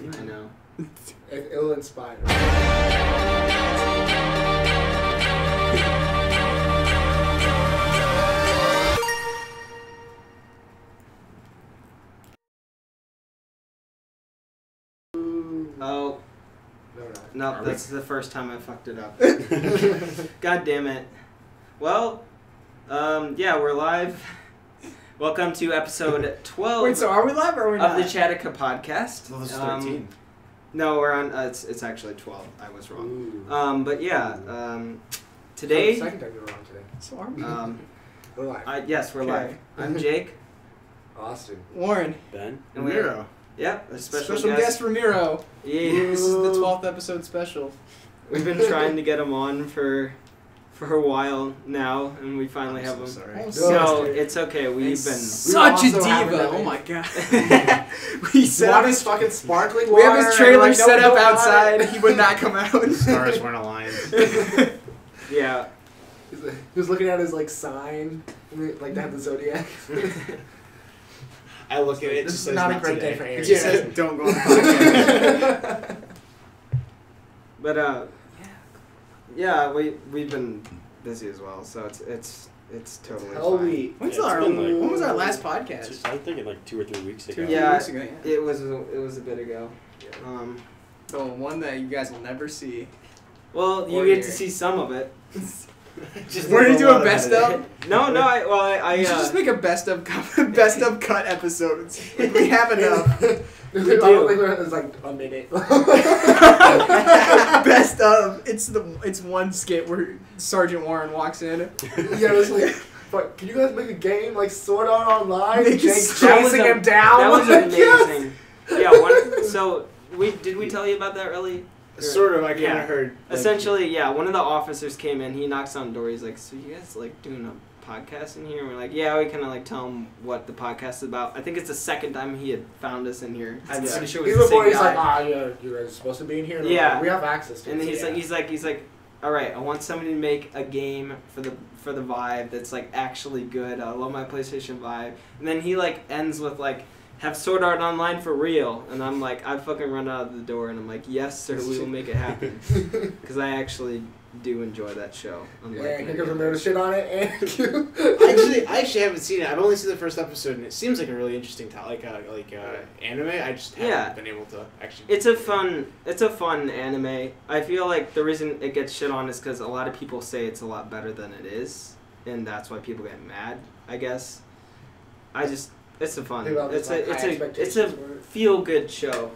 I know. It'll inspire. Oh. No, No, that's the first time I fucked it up. God damn it. Well, yeah, we're live. Welcome to episode 12. Wait, so are we live or are we not? Of the Chattica podcast. Well, this is 13. No, we're on. It's actually 12. I was wrong. Ooh. But yeah, today. Second time you're wrong today. So are we? We're live. Yes, we're Okay. live. I'm Jake. Austin. Warren. Ben. And we Ramiro. Yep, a special guest Ramiro. Yeah. This is the 12th episode special. We've been trying to get him on for a while now, and we finally have him. Sorry. No, it's okay. We've been Such a also have diva. it. Oh my god. we set up Water's his fucking sparkling We water. have his trailer like, no, set up don't want outside. it. He would not come out. Stars weren't aligned. Yeah. He was looking at his like sign, like they have the zodiac. I look at it. This Just is says not a not great today. day for Aries. It just says, don't go out. But yeah, we've been busy as well, so it's totally fine. When's Yeah, it's our, been like- when was our last podcast? I'm thinking like 2 or 3 weeks ago. 2 Yeah. weeks ago, yeah. It was a bit ago. The one that you guys will never see. Well, you Or get here. to see some of it. We're gonna do a best of. No, I We should just make a best of cut episodes. Like, we have enough. It's like a minute. Best of. It's one skit where Sergeant Warren walks in. Yeah, it was like, but can you guys make a game like Sword Art Online? Make Jake it- chasing him down. That was Like, yes! amazing. Yeah. So did we tell you about that early? Sort of. I kind of Yeah. heard. Like, Essentially, yeah. One of the officers came in. He knocks on the door. He's like, "So you guys like doing a podcast in here?" And we're like, "Yeah." We kind of like tell him what the podcast is about. I think it's the second time he had found us in here. I'm pretty sure it was Even the before same he's guy. like, yeah, you guys are supposed to be in here. And Yeah. like, we have access to And it. then so he's like, all right, I want somebody to make a game for the Vive that's like actually good. I love my PlayStation Vive. And then he like ends with like, have Sword Art Online for real. And I'm like, I fucking run out of the door and I'm like, yes sir, we will make it happen. Because I actually do enjoy that show. Yeah, and he gives a murder shit on it, and I actually haven't seen it. I've only seen the first episode, and it seems like a really interesting anime. I just haven't been able to actually. It's a fun anime. I feel like the reason it gets shit on is because a lot of people say it's a lot better than it is, and that's why people get mad. I guess. It's a fun. People have It's like, high a expectations for it. feel good show,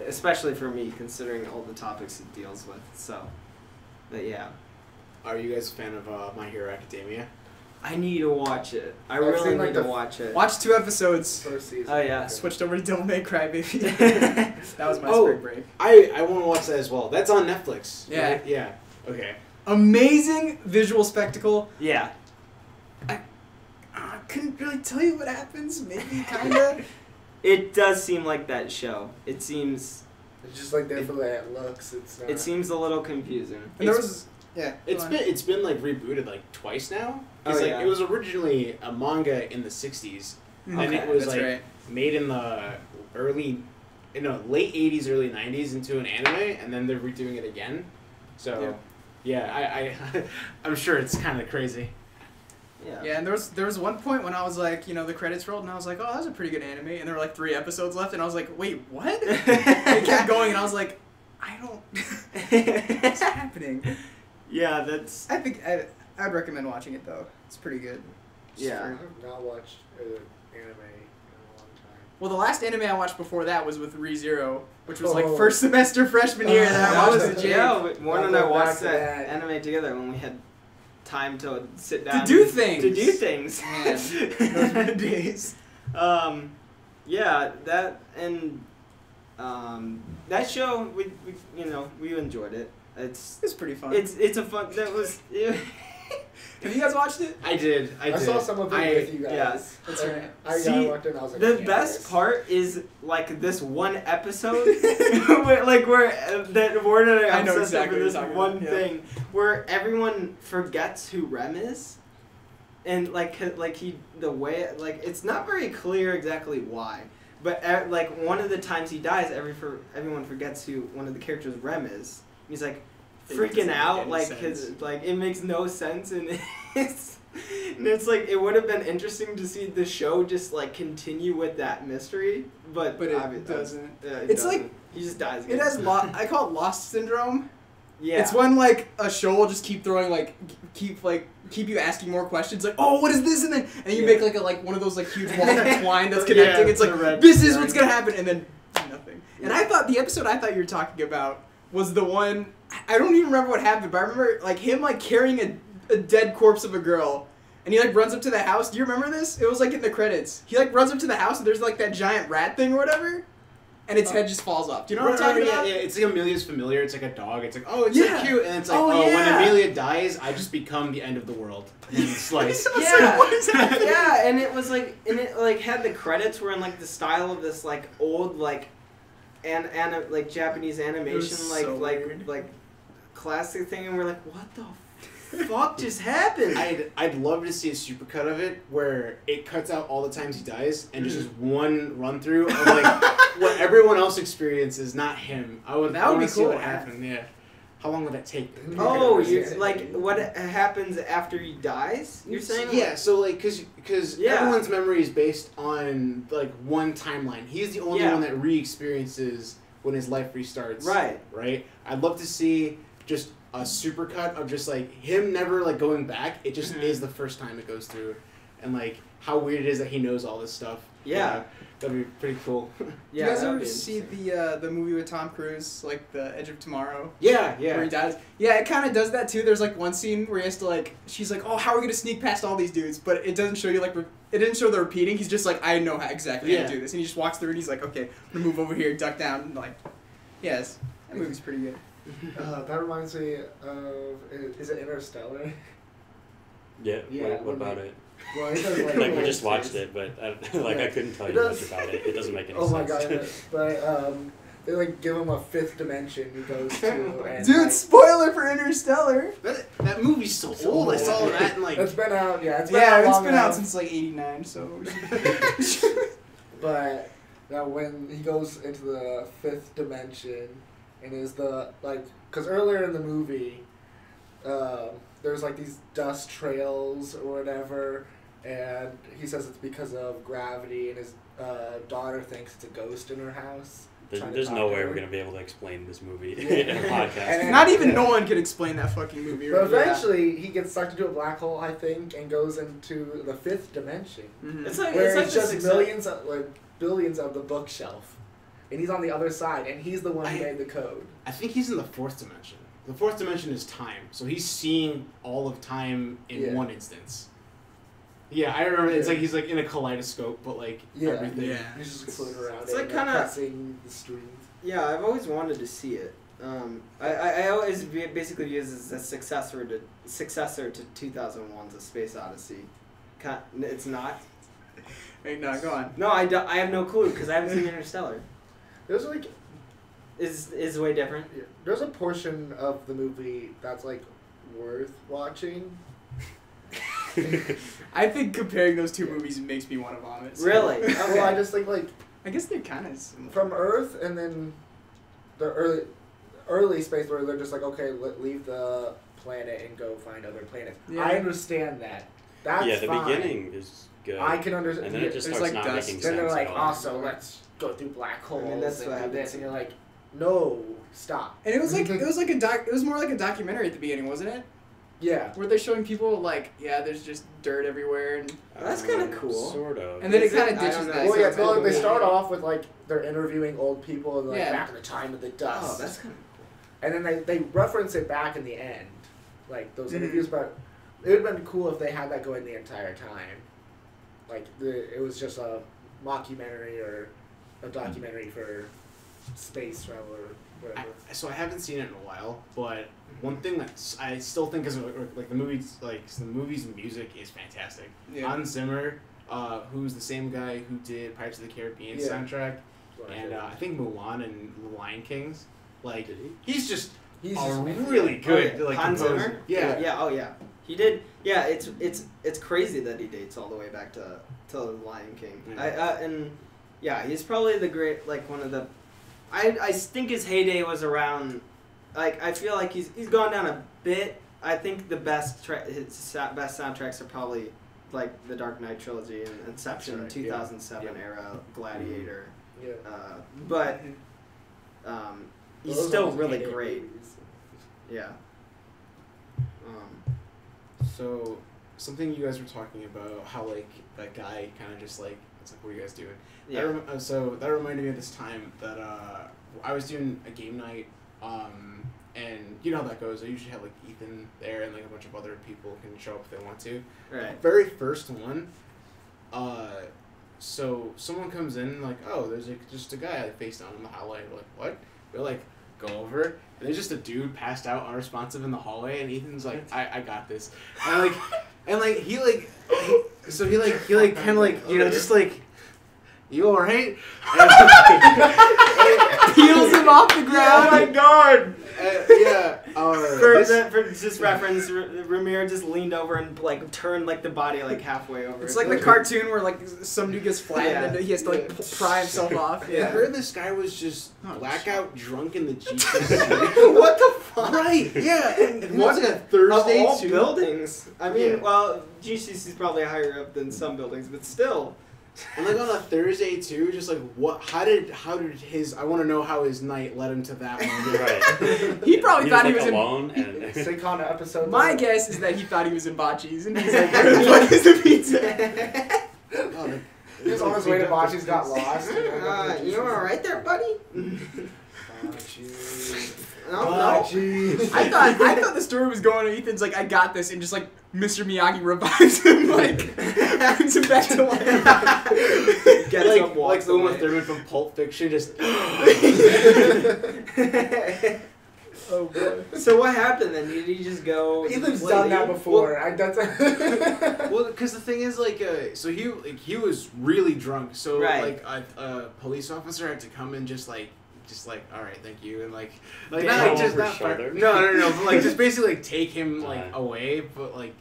especially for me considering all the topics it deals with. So, but yeah, Are you guys a fan of My Hero Academia? I need to watch it. I I've really seen, like, need to the watch it. Watch 2 episodes. First season. Oh yeah. Switched over to Devil May Cry, baby. That was my Oh. spring break. I want to watch that as well. That's on Netflix. Yeah. Right? Yeah. Okay. Amazing visual spectacle. Yeah. I couldn't really tell you what happens. Maybe kinda. It does seem like that show. It seems. It's just like there for that looks. It's not. It seems a little confusing. And there was yeah. It's been like rebooted like twice now. It's Oh, like yeah. it was originally a manga in the 60s, and Okay, it was that's like right. made in the late 80s, early 90s into an anime, and then they're redoing it again. So, yeah, I'm sure it's kind of crazy. Yeah, and there was one point when I was like, the credits rolled, and I was like, oh, that was a pretty good anime, and there were like 3 episodes left, and I was like, wait, what? It kept going, and I was like, I don't. What's happening? Yeah, that's. I think I'd recommend watching it though. It's pretty good. Yeah. I have not watched anime in a long time. Well, the last anime I watched before that was with ReZero, which was like Oh. first semester freshman year, and I was a J. Yeah, Warren and I I'll go watched back to that that. anime together when we had time to sit down To do and- things. To do things. Man, those were the days. Yeah, that and that show we enjoyed it. It's pretty fun. it's a fun that was. Have you guys watched it? I did. I saw some of it with you guys. yeah. That's Like, right. I See, walked in and I was like, The yeah, best this. part is like this one episode, where that Warren and I I know obsessed exactly over what this you're talking one about, yeah. thing where everyone forgets who Rem is, and the way it's not very clear exactly why, But like one of the times he dies, everyone forgets who one of the characters Rem is. He's like freaking out, like it makes no sense, and it's like it would have been interesting to see the show just like continue with that mystery, but it doesn't. It's like he just dies. Again. It has I call it Lost syndrome. Yeah, it's when like a show will just keep throwing keep you asking more questions, like, oh, what is this, and then you make like one of those like huge walls of twine that's connecting. It's like this is what's gonna happen, and then nothing. Yeah. And I thought the episode you were talking about was the one. I don't even remember what happened, but I remember like him like carrying a dead corpse of a girl, and he like runs up to the house. Do you remember this? It was like in the credits. He like runs up to the house, and there's like that giant rat thing or whatever. And its head just falls off. Do you know what I'm talking about? Yeah, it's like Amelia's familiar. It's like a dog. It's like, oh, it's so cute. And it's like, when Amelia dies, I just become the end of the world. And slice. Yeah. What is happening? Yeah, and it was like, had the credits were in like the style of this like old like, like Japanese animation like classic thing, and we're like, what the fuck just happened? I'd love to see a supercut of it where it cuts out all the times he dies and just one run through of like what everyone else experiences, not him. That would be see cool. What happened? Yeah. How long would that take? Oh, like what happens after he dies? You're saying? Yeah. So like, because everyone's memory is based on like one timeline. He's the only one that re-experiences when his life restarts. Right. Right. I'd love to see just a supercut of just like him never like going back. It just is the first time it goes through, and like how weird it is that he knows all this stuff. Yeah, that'd be pretty cool. Yeah, you guys ever see the movie with Tom Cruise, like The Edge of Tomorrow? Yeah. Where he dies. Yeah, it kind of does that too. There's like one scene where he has to like, she's like, oh, how are we gonna sneak past all these dudes? But it doesn't show you like, it didn't show the repeating. He's just like, I know exactly how to do this, and he just walks through and he's like, okay, I'm gonna move over here, duck down, and like, yes, that movie's pretty good. That reminds me of, is it Interstellar? Yeah. What about it? Well, it does, like we just watched it, but I couldn't tell you much about it. It doesn't make any sense. Oh my god! But they like give him a fifth dimension he goes to. And, dude, spoiler for Interstellar. That movie's so old. I saw that in like. It's been out. Yeah, it's been out since like '89. So. But now when he goes into the fifth dimension. And is because earlier in the movie, there's like these dust trails or whatever, and he says it's because of gravity, and his daughter thinks it's a ghost in her house. There's no way we're gonna be able to explain this movie in a podcast. And not even Nolan could explain that fucking movie. But eventually, he gets sucked into a black hole, I think, and goes into the fifth dimension. Mm-hmm. It's just billions of the bookshelf. And he's on the other side, and he's the one who made the code. I think he's in the fourth dimension. The fourth dimension is time, so he's seeing all of time in one instance. Yeah, I remember. It's like he's like in a kaleidoscope, but like everything. Yeah, he's just floating around. It's like kind of pressing the strings. Yeah, I've always wanted to see it. I always basically view it as a successor to 2001's A Space Odyssey. It's not. Hey, no, go on. No, I have no clue because I haven't seen Interstellar. There's like is way different. Yeah, there's a portion of the movie that's like worth watching. I think comparing those two movies makes me want to vomit. So. Really? Okay. Well, I just think like I guess they're kind of from Earth, and then the early space where they're just like, okay, leave the planet and go find other planets. Yeah. I understand that. That's the fine. beginning is good. I can understand. And then it just starts like not dust. making sense. Then they're like, at all. also let's go through black holes and do this, and you're like, no, stop. And it was like it was more like a documentary at the beginning, wasn't it? Yeah. Where they're showing people like, there's just dirt everywhere, and that's kind of cool. Sort of. And then it kind of ditches that. Well, yeah, well, they start off with like they're interviewing old people and like back in the time of the dust. Oh, that's kind of cool. And then they reference it back in the end, like those interviews. But it would have been cool if they had that going the entire time. Like it was just a mockumentary or a documentary for space travel or whatever. So I haven't seen it in a while, but one thing that I still think is like the movies music is fantastic. Yeah. Hans Zimmer, who's the same guy who did Pirates of the Caribbean soundtrack, and I think Mulan and The Lion Kings. Like he's just really good. Like Hans composer. Zimmer. Yeah. Yeah. Oh yeah. He did. Yeah. It's crazy that he dates all the way back to The Lion King. Yeah. And Yeah, he's probably the great, like, one of the... I think his heyday was around... Like, I feel like he's gone down a bit. I think the best his best soundtracks are probably, like, the Dark Knight trilogy and Inception, right, 2007 era, Gladiator. Yeah. But he's Those still are really heyday great. movies. Yeah. So something you guys were talking about, how like that guy kind of just like, it's like, what are you guys doing? Yeah. So that reminded me of this time that I was doing a game night, and you know how that goes. I usually have like Ethan there and like a bunch of other people can show up if they want to. Right. Very first one, so someone comes in like, oh, there's like just a guy like face down in the hallway. We're like, what? We're like, go over, and there's just a dude passed out unresponsive in the hallway, and Ethan's like, I got this, and he kind of like, you know, just like, you alright? Peels him off the ground. Oh my god! Yeah. For just reference, Ramiro just leaned over and like turned like the body like halfway over. It's like the cartoon where like some dude gets flattened and he has to like pry himself off. I heard this guy was just blackout drunk in the Jeep. What the fuck? Right, yeah. And it was like a Thursday of all too. buildings. I mean, Yeah. well, GCC is probably higher up than some buildings, but still. And like on a Thursday too, just like what? How did his? I want to know how his night led him to that moment. Right. He probably thought he was in. alone and Sitcom episode. My guess is that he thought he was in Bocce's and he's like, where the fuck is the pizza? Oh, He was on his way to Bocce's, got lost. You alright there, buddy? No. I thought the story was going on. Ethan's like, I got this, and just like Mr. Miyagi revives him, like brings him back to life. Gets like up, walks the Uma away. Thurman from Pulp Fiction, just. Oh boy. So what happened then? Did he just go? Ethan's play done that league? before. Well, because the thing is, like, so he was really drunk. So Right. like a police officer had to come and just like, all right, thank you, and like Yeah, not like just over not his shoulder. no, but like just basically like take him like Uh. away, but like,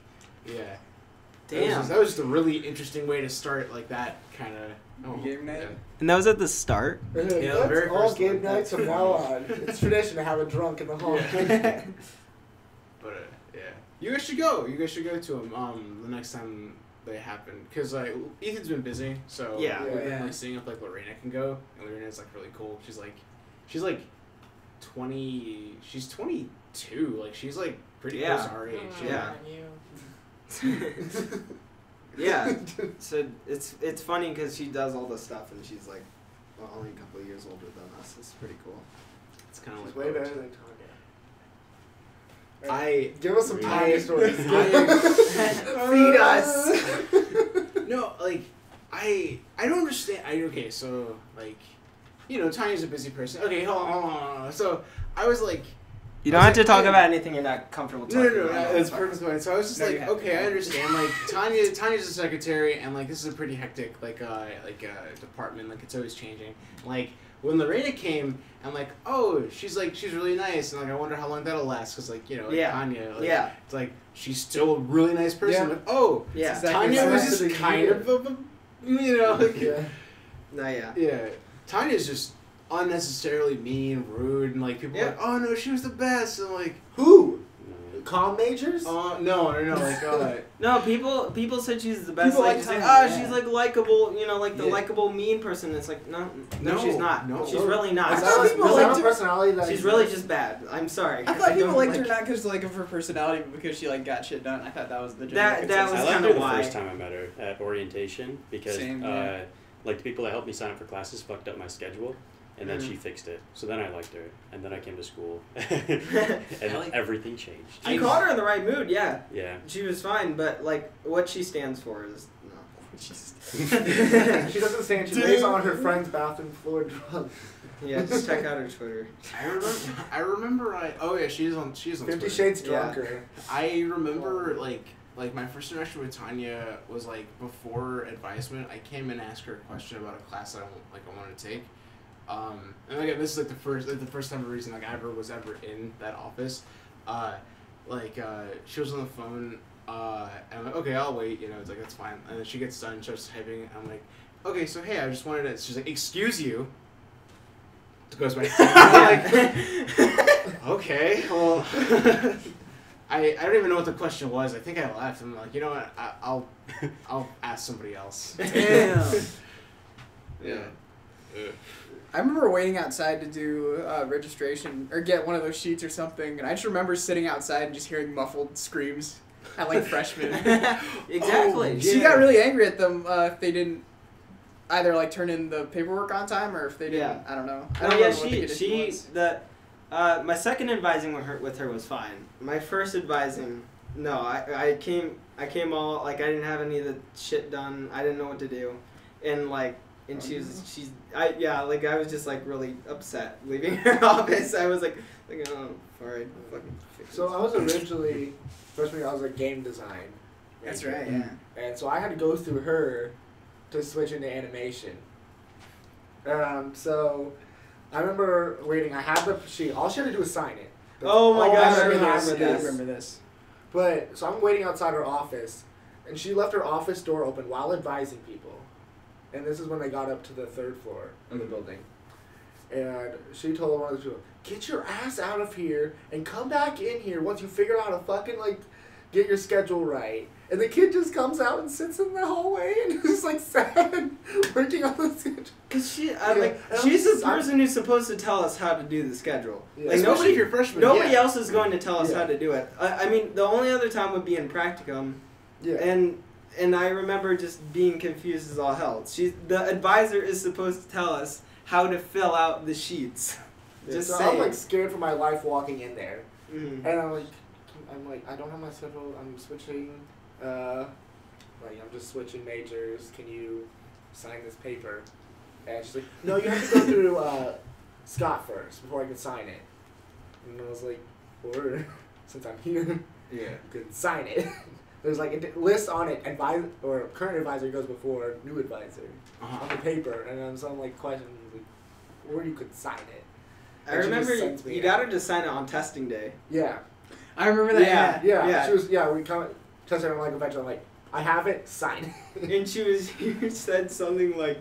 yeah. Damn. That was just a really interesting way to start like that kind of Game night? Yeah. And that was at the start. Yeah, the That's very all first game one. nights from now on. It's tradition to have a drunk in the hall. But yeah, you guys should go. You guys should go to them the next time they happen, because like Ethan's been busy, so Yeah. we've been Yeah. like seeing if like Lorena can go, and Lorena's like really cool. She's like 20. She's 22. Like she's like pretty Yeah. close to our age. Yeah. Yeah. So it's funny because she does all this stuff and she's like only a couple of years older than us. It's pretty cool. It's kind of It's like way better than Tanya. Give us some Tanya stories. Feed us. No, like I don't understand. Okay, so like, you know, Tanya's a busy person. Okay, hold on. So I was like, You don't have to talk about anything you're not comfortable talking no, about. that's perfectly fine. So I was just No, you like, have to. okay, I understand. Like Tanya's a secretary, and like this is a pretty hectic department. Like it's always changing. Like when Lorena came, I'm like, oh, she's really nice, and like I wonder how long that'll last, cause like, you know, like, Yeah. Tanya, like, Yeah. it's like she's still a really nice person. Yeah. I'm like, oh, Yeah. Exactly. Tanya was It's just actually kind weird. of a, you know, like, Yeah. No, yeah. yeah. Tanya's just unnecessarily mean, rude, and like people are like, oh no, she was the best, and like, Who? Comm majors? no, like, No, people said she's the best. People Like, like just like, Tanya, oh, yeah. she's like likable, you know, like the Yeah. likable mean person. It's like, no, No, she's not. no. She's really not. Is I thought that, people is that liked a her- personality that She's really just bad. I'm sorry. I thought people don't liked her not because like of her personality, but because she like got shit done. I thought that was the general That consensus. was I liked kinda her the why. first time I met her at orientation because Same, yeah. like the people that helped me sign up for classes fucked up my schedule, and then she fixed it. So then I liked her, and then I came to school, and like- everything changed. You caught her in the right mood, yeah. Yeah. She was fine, but like what she stands for is no. She doesn't stand. She lays on her friend's bathroom floor drunk. Yeah, just check out her Twitter. I remember. Oh yeah, she's on 50 Twitter. Shades Yeah. drunker. I remember like my first interaction with Tanya was like before advisement. I came and asked her a question about a class I wanted to take. And again, this is like the first time or reason like I was ever in that office. She was on the phone, and I'm like, okay, I'll wait. You know, it's like that's fine. And then she gets done, starts typing. And I'm like, okay, so hey, I just wanted to. She's like, excuse you. It goes back to like, okay, well, I don't even know what the question was. I think I left. I'm like, you know what? I'll ask somebody else. Damn. Yeah. I remember waiting outside to do registration or get one of those sheets or something, and I just remember sitting outside and just hearing muffled screams at like freshmen. Exactly. She got really angry at them if they didn't either like turn in the paperwork on time or if they didn't. Yeah. I don't know. I Oh don't yeah, remember what the condition was. my second advising with her was fine. My first advising, no, I came all like I didn't have any of the shit done. I didn't know what to do, and like. And I was just like really upset leaving her office. I was like oh, sorry, fucking fix So this. I was originally freshman year. I was a game design. That's major. right. Yeah. And so I had to go through her to switch into animation. So I remember waiting. I had the sheet. All she had to do was sign it. That's Oh my all gosh, she I really remember had to do. I this. remember this. But so I'm waiting outside her office, and she left her office door open while advising people. And this is when they got up to the third floor of the building. And she told one of the people, "Get your ass out of here and come back in here once you figure out how to fucking like get your schedule right." And the kid just comes out and sits in the hallway and is just like sad, working on the schedule. Cause she's And the I'm- person who's supposed to tell us how to do the schedule. Yeah. Like Especially nobody, if you're freshman. nobody yeah. else is going to tell us Yeah. how to do it. I mean, the only other time would be in practicum, Yeah. and I remember just being confused as all hell. The advisor is supposed to tell us how to fill out the sheets. Yeah, Just so saying. I'm like scared for my life walking in there. Mhm. And I'm like, I don't have my schedule. I'm switching. I'm just switching majors. Can you sign this paper? And she's like, no, you have to go through Scott first before I can sign it. And I was like, or since I'm here, Yeah. you can sign it. There's like a list on it, current advisor goes before new advisor on the paper, and so I'm like questioning, like, or you could sign it. I And she just remember sends me you out. got her to sign it on testing day. Yeah. I remember that. Yeah. Yeah, she was. Yeah, we come. Tested her like eventually. I'm like, I have it. Sign. And you said something like,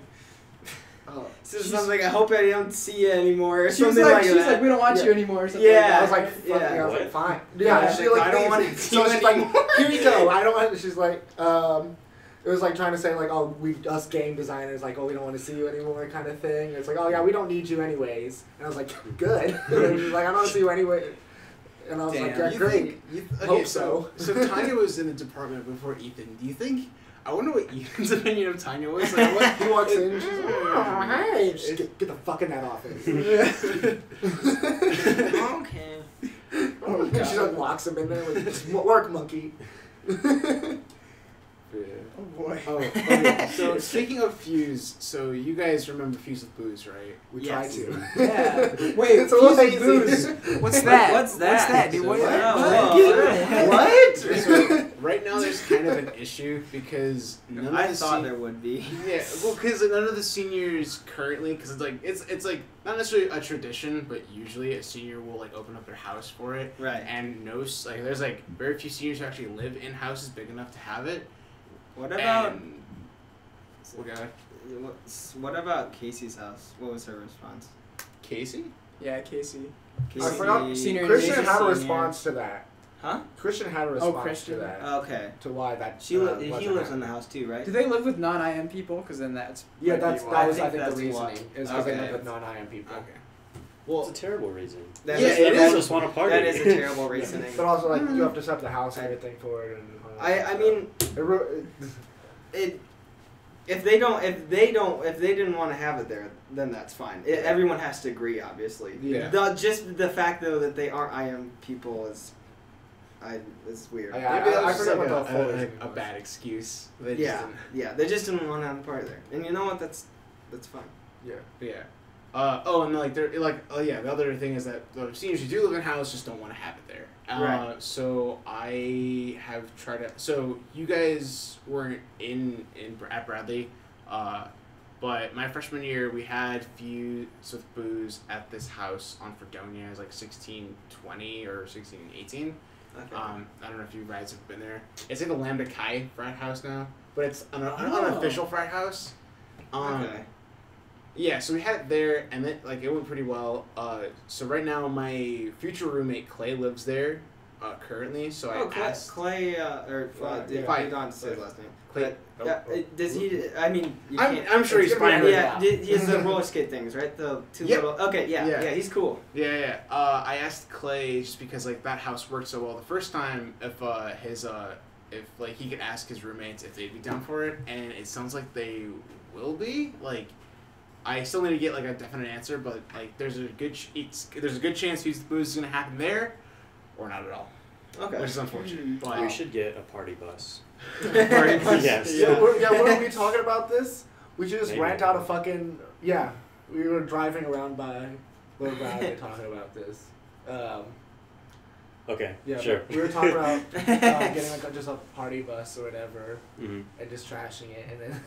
Oh, something like, I hope I don't see you anymore, or She was something like, like that. we don't want Yeah. you anymore. Or something Yeah. like that. I was like, fuck Yeah. yeah. I was What? like, fine. Yeah, Yeah, she's she like, like, I don't leaves. wanna see So you she's like, anymore. here you go. I don't want. She's like, it was like trying to say like, oh, us game designers, like, oh, we don't want to see you anymore, kind of thing. It's like, oh yeah, we don't need you anyways. And I was like, good. And she's like, I don't want to see you anyway. And I was like, Damn. yeah, great. Hope so. So Tanya was in the department before Ethan. Do you think? I wonder what Ethan's opinion of Tanya was. Like, what? He walks in. She's like, oh, hey. Just get the fuck in that office. Okay. Oh, And she God. like locks him in there with work monkey. Yeah. Oh boy. Oh, okay. So speaking of Fuse, so you guys remember Fuse with Booze, right? We Yes. try to. Yeah. Wait, It's Fuse with lazy. Booze. What's that? What's that? What's that, dude? So- What? Oh, What? So right now there's kind of an issue because none of I the thought there would be. Yeah, well, because none of the seniors currently, because it's like not necessarily a tradition, but usually a senior will like open up their house for it. Right. And there's like very few seniors who actually live in houses big enough to have it. What about Okay. what about Casey's house? What was her response? Casey? Yeah, Casey. I forgot. Senior Christian animation had a senior. response to that. Huh? Christian had a response Christian. to that. Okay. To why that. He wasn't lives in the happening. house too, right? Do they live with non-IM people? Because then that's Yeah, might be that why. was I I think think the that's why. reasoning. Is because they Okay. live with non-IM people. Okay. Well, it's a terrible reason. That Yeah, is- it All is. just want to party. That is a terrible reasoning. But also like you have to set up the house and everything for it. And I mean, if they didn't want to have it there, then that's fine. Everyone has to agree, obviously. Yeah. Just the fact though that they aren't IM people is weird. I Maybe that was forget like what the full a reasoning was. bad excuse. They just Yeah, didn't- yeah. They just didn't want to have a party there, and you know what? That's fine. Yeah. Yeah. And like they're like the other thing is that the seniors who do live in house just don't want to have it there. Right. So I have tried to. So you guys weren't at Bradley, but my freshman year we had Fuse with Booze at this house on Fredonia. It was like 1620 or 1618. Okay. I don't know if you guys have been there. It's like a Lambda Chi frat house now, but it's an Oh. unofficial frat house. Okay. Yeah, so we had it there, and then like it went pretty well. So right now my future roommate Clay lives there, currently. So I asked Clay, yeah. I don't say his last name. Clay. Does he? I mean, I'm sure he's fine. Yeah, he has the roller skate things, right? The two Yep. little. Okay, yeah, he's cool. Yeah. I asked Clay just because like that house worked so well the first time if like he could ask his roommates if they'd be down for it, and it sounds like they will be. Like, I still need to get like a definite answer, but like there's a good chance this is gonna happen there, or not at all. Okay. Which is unfortunate. But We should get a party bus. Party bus. Yes. Yeah, when we talking about this, we should just Maybe. rent out a fucking we were driving around by Little Valley talking about this. Okay. Yeah, Sure. we were talking about getting like just a party bus or whatever, Mm-hmm. and just trashing it, and then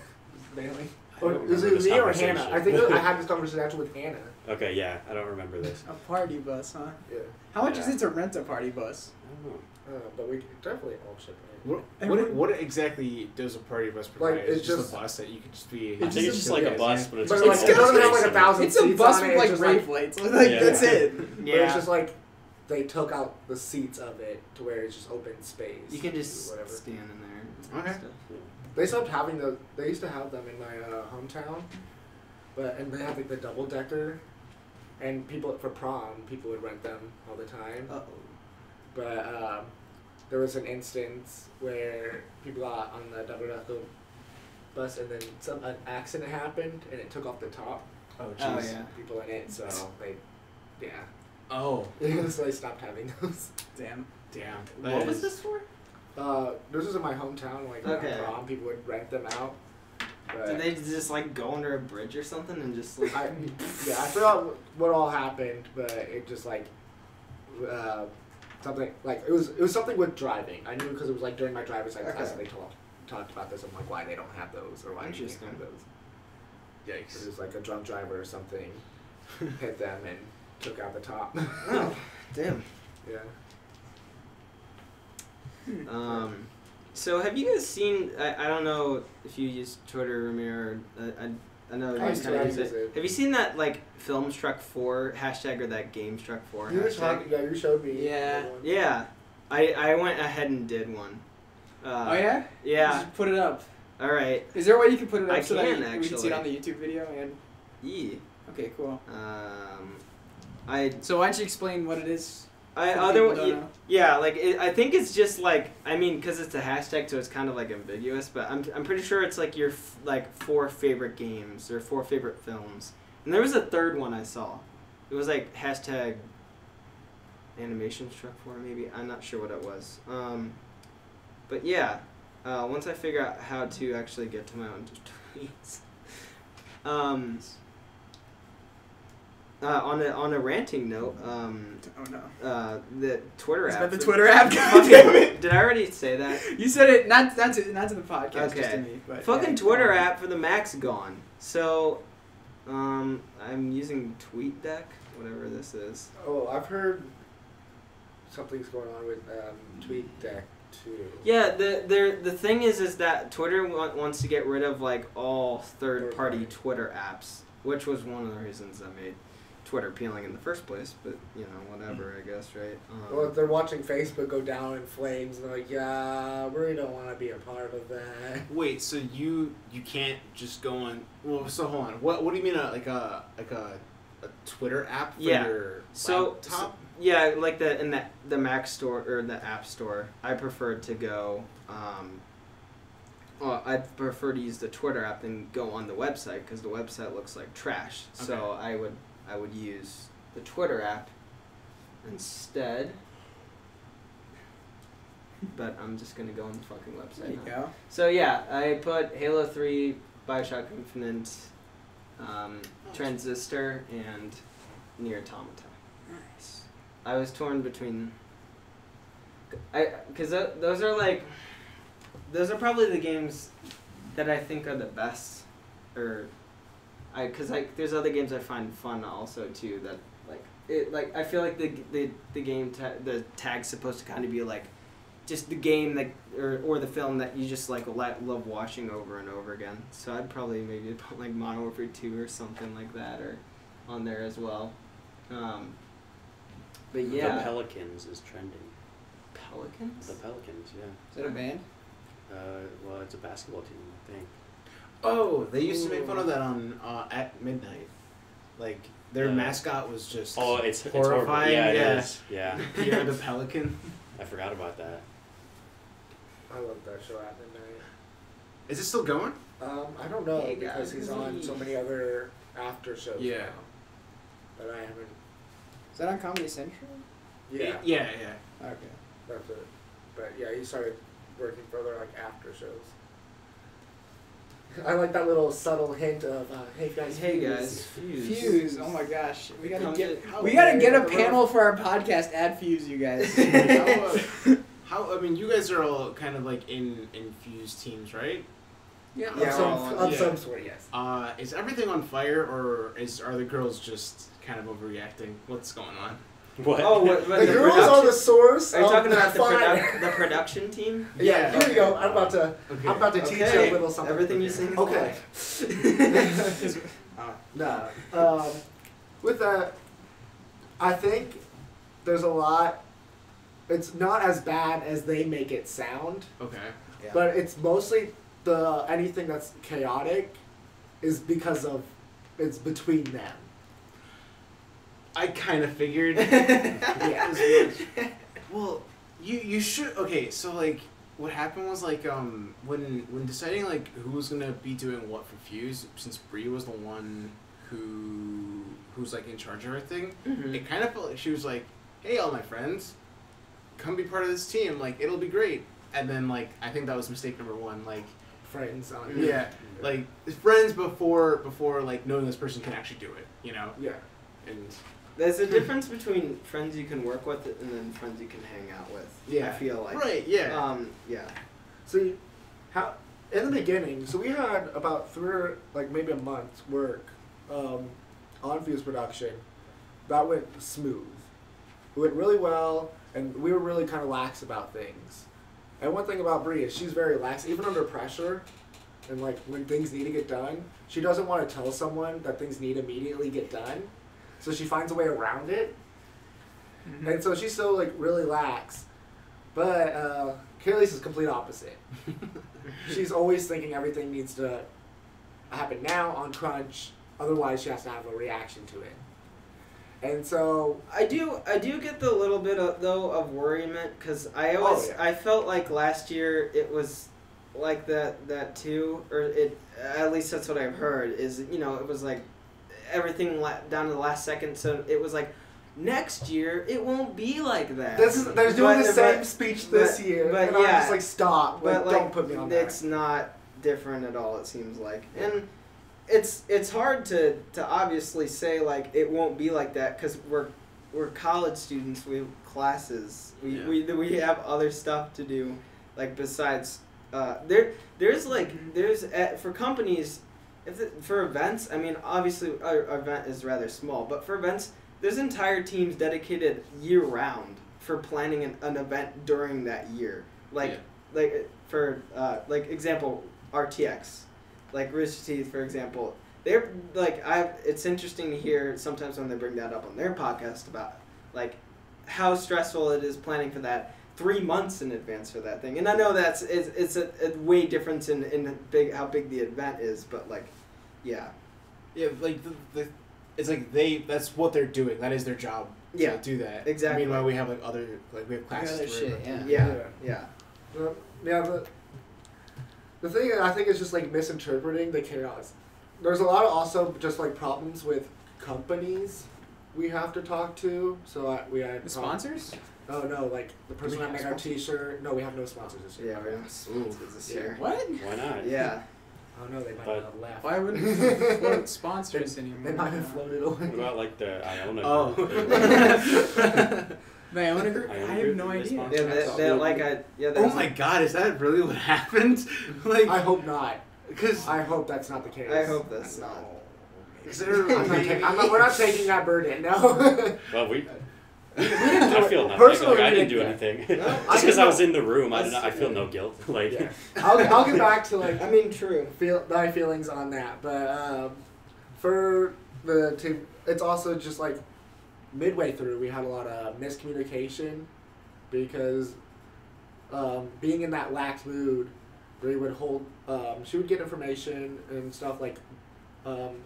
mainly. I don't Or was remember it this me or conversation. Hannah? I think I had this conversation actually with Hannah. Okay. Yeah. I don't remember this. A party bus, huh? Yeah. How much is Yeah. it to rent a party bus? I don't know. But we definitely all chip in. what exactly does a party bus provide? Like, It's it's just just- a bus that you can just be. I think it's just like a bus, but it's But just like, like it doesn't have like space 1,000 It's a seats bus on with it. like It's rave just lights. Like Yeah. that's it. But it's just like they took out the seats of it to where it's just open space. You can just whatever. stand in there. Okay. And stuff. They stopped having the. They used to have them in my hometown, and they have like the double decker, and people for prom would rent them all the time. Uh-oh. But there was an instance where people got on the double decker bus, and then an accident happened, and it took off the top. Oh Oh jeez. yeah. People in it, so they, Oh so they stopped having those. Damn. damn. What was this for? This was in my hometown. Like Okay. at prom, people would rent them out. But Did they just like go under a bridge or something and just like? I forgot what all happened, but it just like something like it was something with driving. I knew because it was like during my driver's license class Okay. they talked about this. I'm like, why they don't have those or why they can't have those. Yikes. It was like a drunk driver or something hit them and took out the top. Oh, damn. Yeah. So have you guys seen? I don't know if you use Twitter, Ramiro. I know you I kind of use use it. it. Have you seen that like Film Struck 4 hashtag or that Game Struck 4 hashtag? You showed me. Yeah. that one. Yeah, I went ahead and did one. Oh yeah. Yeah. Just put it up. All right. Is there a way you can put it up I so can, that we can see it on actually. the YouTube video? And E. okay, cool. So why don't you explain what it is? For the people who don't know? Yeah, like I think it's just like because it's a hashtag, so it's kind of like ambiguous. But I'm pretty sure it's like your like 4 favorite games or 4 favorite films. And there was a third one I saw. It was like hashtag animation struck 4 maybe. I'm not sure what it was. But yeah, once I figure out how to actually get to my own tweets. On a ranting note, Oh no. the Twitter Is app. that the Twitter app? God damn it. Did I already say that? You said it not to the podcast, just to me. But Fucking yeah, Twitter go on. app for the Mac's gone. So, I'm using TweetDeck, whatever this is. Oh, I've heard something's going on with TweetDeck too. Yeah, the thing is that Twitter wants to get rid of like all third-party Twitter apps, which was one of the reasons that made Twitter appealing in the first place. But whatever, I guess, right? Well, if they're watching Facebook go down in flames, they're like, yeah, we really don't want to be a part of that. Wait, so you can't just go on? Well, so hold on. What do you mean like a Twitter app for your laptop? Yeah, like in the Mac store or the App Store, I preferred to go. Well, I prefer to use the Twitter app than go on the website because the website looks like trash. Okay. So I would use the Twitter app instead. But I'm just gonna go on the fucking website. There you now. go. So yeah, I put Halo 3, Bioshock Infinite, Transistor, and Nier Automata. Nice. I was torn between. Because those are probably the games that I think are the best, because there's other games I find fun also too that I feel like the game the tag's supposed to kind of be like just the game that or the film that you just like love watching over and over again. So I'd probably maybe put like Modern Warfare 2 or something like that or on there as well. But yeah, The Pelicans is trending. Pelicans? The Pelicans, yeah. Is that a band? Well, it's a basketball team, I think. Oh, they used to make fun of that on at midnight. Like their mascot was just it's horrible. horrifying. Yeah, it is. Yeah. Pierre the Pelican. I forgot about that. I love that show at midnight. Is it still going? I don't know Hey, because guys, he's on so many other after shows Yeah. now. But I haven't. Is that on Comedy Central? Yeah, Yeah. Okay. that's it. But yeah, he started working for other like after shows. I like that little subtle hint of hey guys. Hey Fuse. guys, Fuse. Oh my gosh. We gotta Comes get it- we gotta get a panel for our podcast. Add Fuse, you guys. How I mean, you guys are all kind of like in Fuse teams, right? Yeah. Of Yeah, some, well, of yeah. some sort, yes. Is everything on fire, or are the girls just kind of overreacting? What's going on? What? Oh, what The girls are the source. Are you of talking about the fire. the production team? Yeah, here we go. I'm about to teach you a little something. Everything you sing is Okay. live. No. With that, I think there's a lot. It's not as bad as they make it sound, Okay. but it's mostly anything that's chaotic is because of it's between them. I kind of figured. Yeah. Well, you should. Okay, so like, what happened was like when deciding like who was gonna be doing what for Fuse, since Bree was the one who's like in charge of everything, it kind of felt like she was like, "Hey, all my friends, come be part of this team. Like, it'll be great." And then like I think that was mistake number one. Like, Friends on yeah, like friends before like knowing this person can actually do it. You know. Yeah. And There's a difference between friends you can work with and then friends you can hang out with. Yeah. I feel like. right, yeah. Yeah. See, how in the beginning, so we had about maybe a month's work on Fuse production. That went smooth. It went really well, and we were really kind of lax about things. And one thing about Bree is she's very lax, even under pressure, and like when things need to get done, she doesn't want to tell someone that things need to immediately get done, so she finds a way around it. Mm-hmm. And so she's still like really lax, but Kaylee's is complete opposite. She's always thinking everything needs to happen now on crunch, otherwise she has to have a reaction to it. And so I do get the little bit of worriment because I felt like last year it was like that too, or it at least that's what I've heard is it was like everything down to the last second, so it was like next year it won't be like that. they're doing the same speech this year, but and I'm just like stop, but don't put me on that. It's not different at all. It seems like and. It's hard to obviously say like it won't be like that because we're college students. We have classes. We have other stuff to do, like besides there's for companies, for events. I mean, obviously our event is rather small, but for events, there's entire teams dedicated year round for planning an event during that year. Like for example, RTX. Like Rooster Teeth, for example, they're like it's interesting to hear sometimes when they bring that up on their podcast about like how stressful it is planning for that 3 months in advance for that thing. And I know it's a way difference in how big the event is, but like yeah, like the it's like that's what they're doing. That is their job. Yeah, to do that. Exactly. Meanwhile, we have we have classes. Other shit, yeah. The thing I think is just like misinterpreting the chaos. There's a lot of also just like problems with companies we have to talk to. So we had The sponsors? Oh no, like the person that made our T-shirt. No, we have no sponsors this year. Yeah, we have sponsors this year. What? Why not? Yeah. Oh no, they might But- have left. Why wouldn't you float sponsors anymore? They might have floated away. What about like the Iona Oh. group? The Iona Group? I Iona have Group, no they idea. sponsor Yeah, Oh my God! Is that really what happened? Like, I hope not. because I hope that's not the case. I hope that's not. is there We're not taking that burden. No. Well, I feel nothing. Personally, Like, I didn't do yeah. anything. No, Just I because I know- was in the room, That's- I feel no guilt. Like, Yeah. I'll get back to like I mean, true. my feelings on that, but for the team, it's also just like midway through we had a lot of miscommunication because being in that lax mood, we would hold. She would get information and stuff like.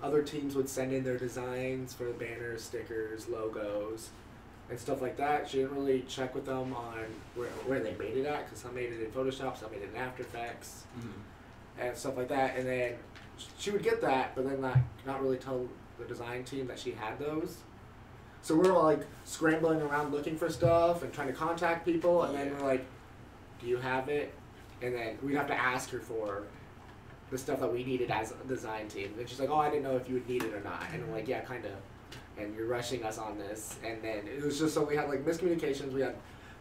Other teams would send in their designs for banners, stickers, logos, and stuff like that. She didn't really check with them on where they made it at, because some made it in Photoshop, some made it in After Effects, and stuff like that. And then she would get that, but then not really tell the design team that she had those. So we're all like scrambling around looking for stuff and trying to contact people, and then we're like, "Do you have it?" And then we'd have to ask her for the stuff that we needed as a design team. And she's like, "Oh, I didn't know if you would need it or not." And I'm like, "Yeah, kind of." And you're rushing us on this. And then it was just so we had like miscommunications. We had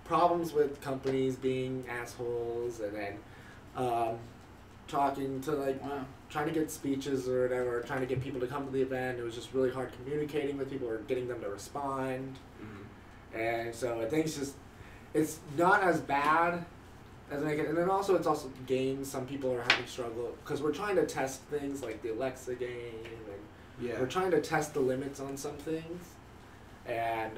problems with companies being assholes, and then talking to like trying to get speeches or whatever, trying to get people to come to the event. It was just really hard communicating with people or getting them to respond. And so I think it's not as bad as make it, and then also it's also games. Some people are having struggle because we're trying to test things like the Alexa game, and we're trying to test the limits on some things, and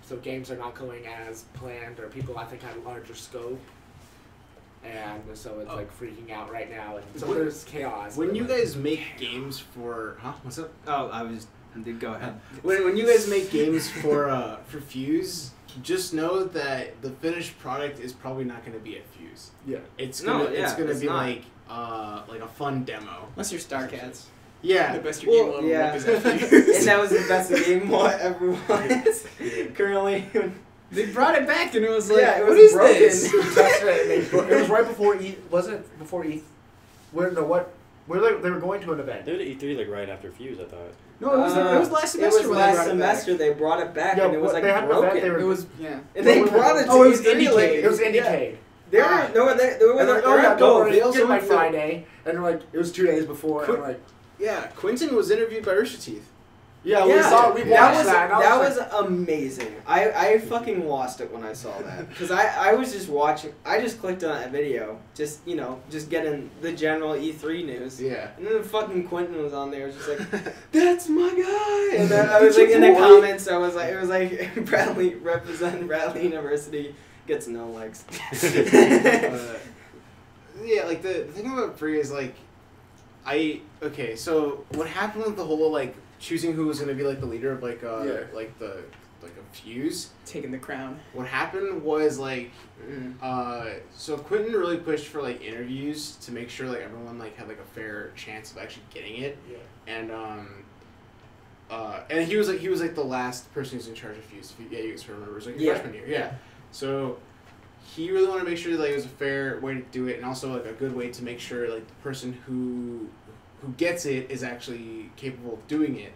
so games are not going as planned, or people I think have a larger scope, and so it's like freaking out right now, and so there's chaos. When you guys make games for what's up? Oh, go ahead. When you guys make games for Fuse, just know that the finished product is probably not going to be at Fuse. Yeah. It's gonna be not. like a fun demo. Unless you're StarCats. Yeah. The best your game will ever yeah. look is at Fuse. And that was the best game ever was. Currently. They brought it back and it was like, Yeah, it was what is broken. this? It was right before wasn't it before Where they were going to an event. they did E3 like right after Fuse, I thought. No, it was last semester. It was when they last brought it semester. back. They brought it back, Yeah, and it was like they had an broken. event, they were- It was, yeah. And they brought it to Oh, it was E3, Indiecade. like, It was yeah. Indiecade. They were they were And they're like, "Oh yeah, don't worry, They get also my went to- Friday." And they're like, it was 2 days before, and Quick- we're like, Yeah, Quentin was interviewed by Rooster Teeth. yeah, we watched that. And I was like, amazing. I fucking lost it when I saw that because I was just watching. I just clicked on that video, just getting the general E3 news. Yeah. And then fucking Quentin was on there. I was just like, "That's my guy." And then I was like in the comments. It was like Bradley represent Bradley University gets no likes. Yeah, like the thing about Free is like, so what happened with the whole like choosing who was gonna be like the leader of like a Fuse? Taking the crown. What happened was like, so Quentin really pushed for like interviews to make sure like everyone like had like a fair chance of actually getting it, and he was like the last person who's in charge of Fuse. You guys remember? It was like freshman year, yeah. So he really wanted to make sure that it was a fair way to do it, and also like a good way to make sure like the person who gets it is actually capable of doing it.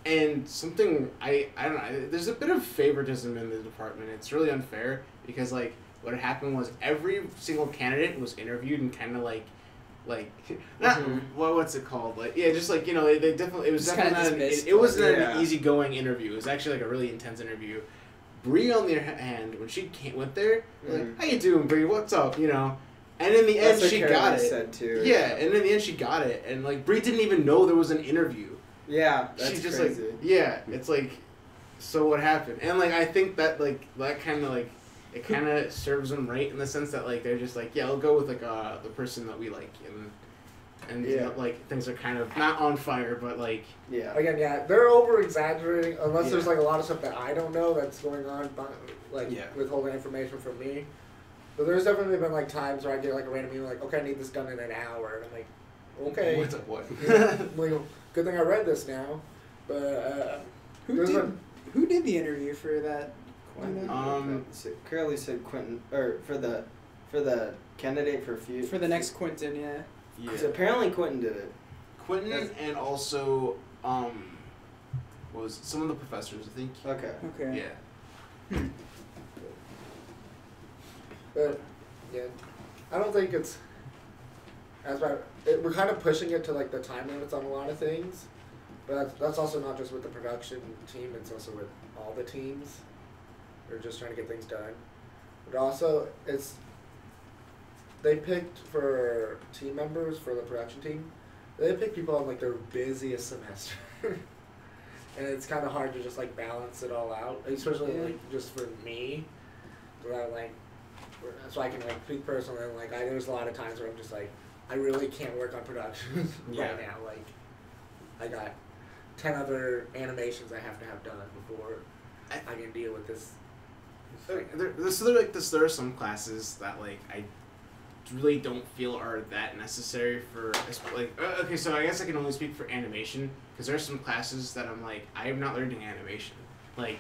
And something I don't know, there's a bit of favoritism in the department. It's really unfair because like what happened was every single candidate was interviewed and kind of like not what's it called, like just like they definitely it was Just definitely kinda not dismissed, it wasn't yeah. an easygoing interview. It was actually like a really intense interview. Bree, on the other hand, when she went there, like, "How you doing, Bree? What's up?" And in the end, she got it. Said too. Yeah, and in the end, she got it, and like Bree didn't even know there was an interview. Yeah, that's She's just crazy. like, yeah, it's like, so what happened? And like I think that like that kind of like it kind of serves them right in the sense that like they're just like, yeah, I'll go with like the person that we like, and like things are kind of not on fire, but like again, they're over exaggerating unless there's like a lot of stuff that I don't know that's going on, withholding information from me. But there's definitely been like times where I get like a random email like, "Okay, I need this done in an hour," and I'm like, "Okay." What's up? What? Like, good thing I read this now, but Who did the interview for that? Curly said Quentin, or for the candidate for Fuse. For the next Quentin, yeah. Yeah. So apparently Quentin did it. Quentin and also was some of the professors, I think. Okay. Okay. Yeah. But I don't think it's as bad. We're kind of pushing it to like the time limits on a lot of things, but that's also not just with the production team. It's also with all the teams. They're just trying to get things done. But also, they picked for team members for the production team. They pick people on like their busiest semester. And it's kind of hard to just like balance it all out, especially like just for me, where so I can like speak personally. Like there's a lot of times where I'm just like, I really can't work on production right now. Like, I got 10 other animations I have to have done before I can deal with this. There are some classes that like I really don't feel are that necessary for like okay, so I guess I can only speak for animation because there are some classes that I'm like I am not learning animation, like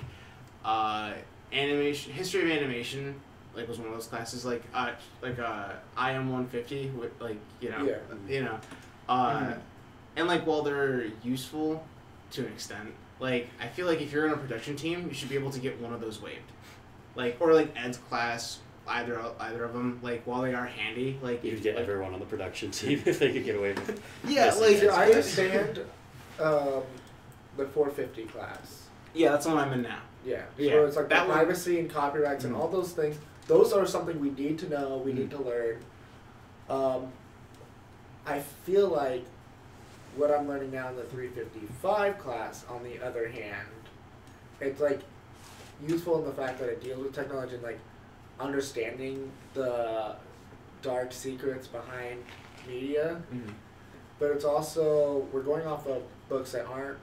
animation, history of animation, like was one of those classes, like IM 150 with like and like while they're useful to an extent, like I feel like if you're in a production team you should be able to get one of those waived, like or like Ed's class. Either of them, like while they are handy, like you'd get everyone on the production team if they could get away with it. Yeah, like I understand the 450 class. Yeah, that's the one I'm in now. Yeah, so it's like that the privacy and copyrights and all those things. Those are something we need to know. We need to learn. I feel like what I'm learning now in the 355 class, on the other hand, it's like useful in the fact that it deals with technology and like understanding the dark secrets behind media, but it's also we're going off of books that aren't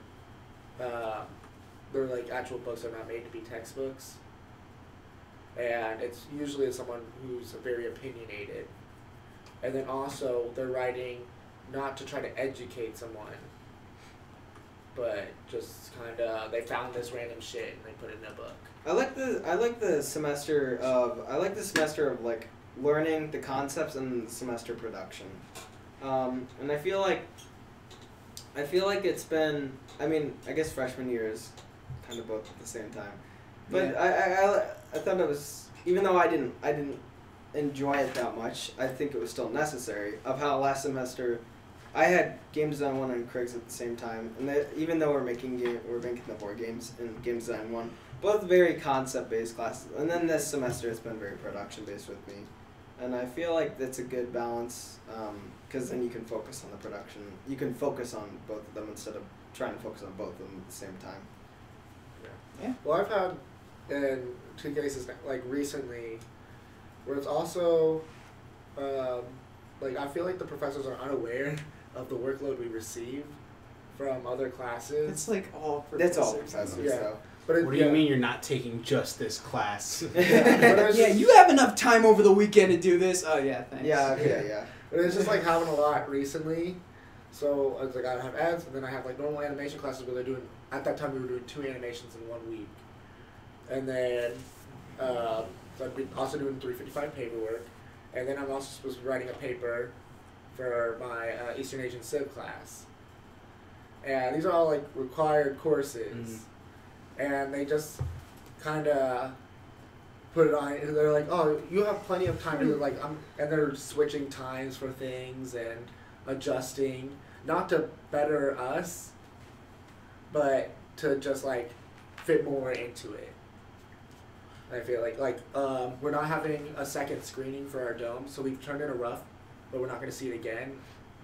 they're like actual books that are not made to be textbooks, and it's usually someone who's very opinionated, and then also they're writing not to try to educate someone, but just kind of they found this random shit and they put it in a book. I like the semester of like learning the concepts and the semester production, and I feel like it's been, I mean, I guess freshman year is kind of both at the same time, but I thought it was, even though I didn't enjoy it that much, I think it was still necessary. Of how last semester I had Game Design 1 and Craig's at the same time, and even though we're making the board games in Game Design 1. Both very concept-based classes, and then this semester it's been very production-based with me, and I feel like that's a good balance, because then you can focus on the production. You can focus on both of them instead of trying to focus on both of them at the same time. Yeah. Well, I've had in 2 cases like recently, where it's also, like I feel like the professors are unaware of the workload we receive from other classes. It's like all professors. That's all professors. Yeah. So. But what do you mean you're not taking just this class? Yeah, you have enough time over the weekend to do this. Oh yeah, thanks. Yeah, okay, yeah. But it's just like having a lot recently. So it's like I have ads, and then I have like normal animation classes where they're doing. At that time, we were doing 2 animations in 1 week, and then so I've been also doing 355 paperwork, and then I'm also supposed to be writing a paper for my Eastern Asian Civ class. And these are all like required courses. And they just kind of put it on, and they're like, "Oh, you have plenty of time." And they're and they're switching times for things and adjusting, not to better us, but to just like fit more into it. I feel like we're not having a second screening for our dome, so we've turned in a rough, but we're not going to see it again.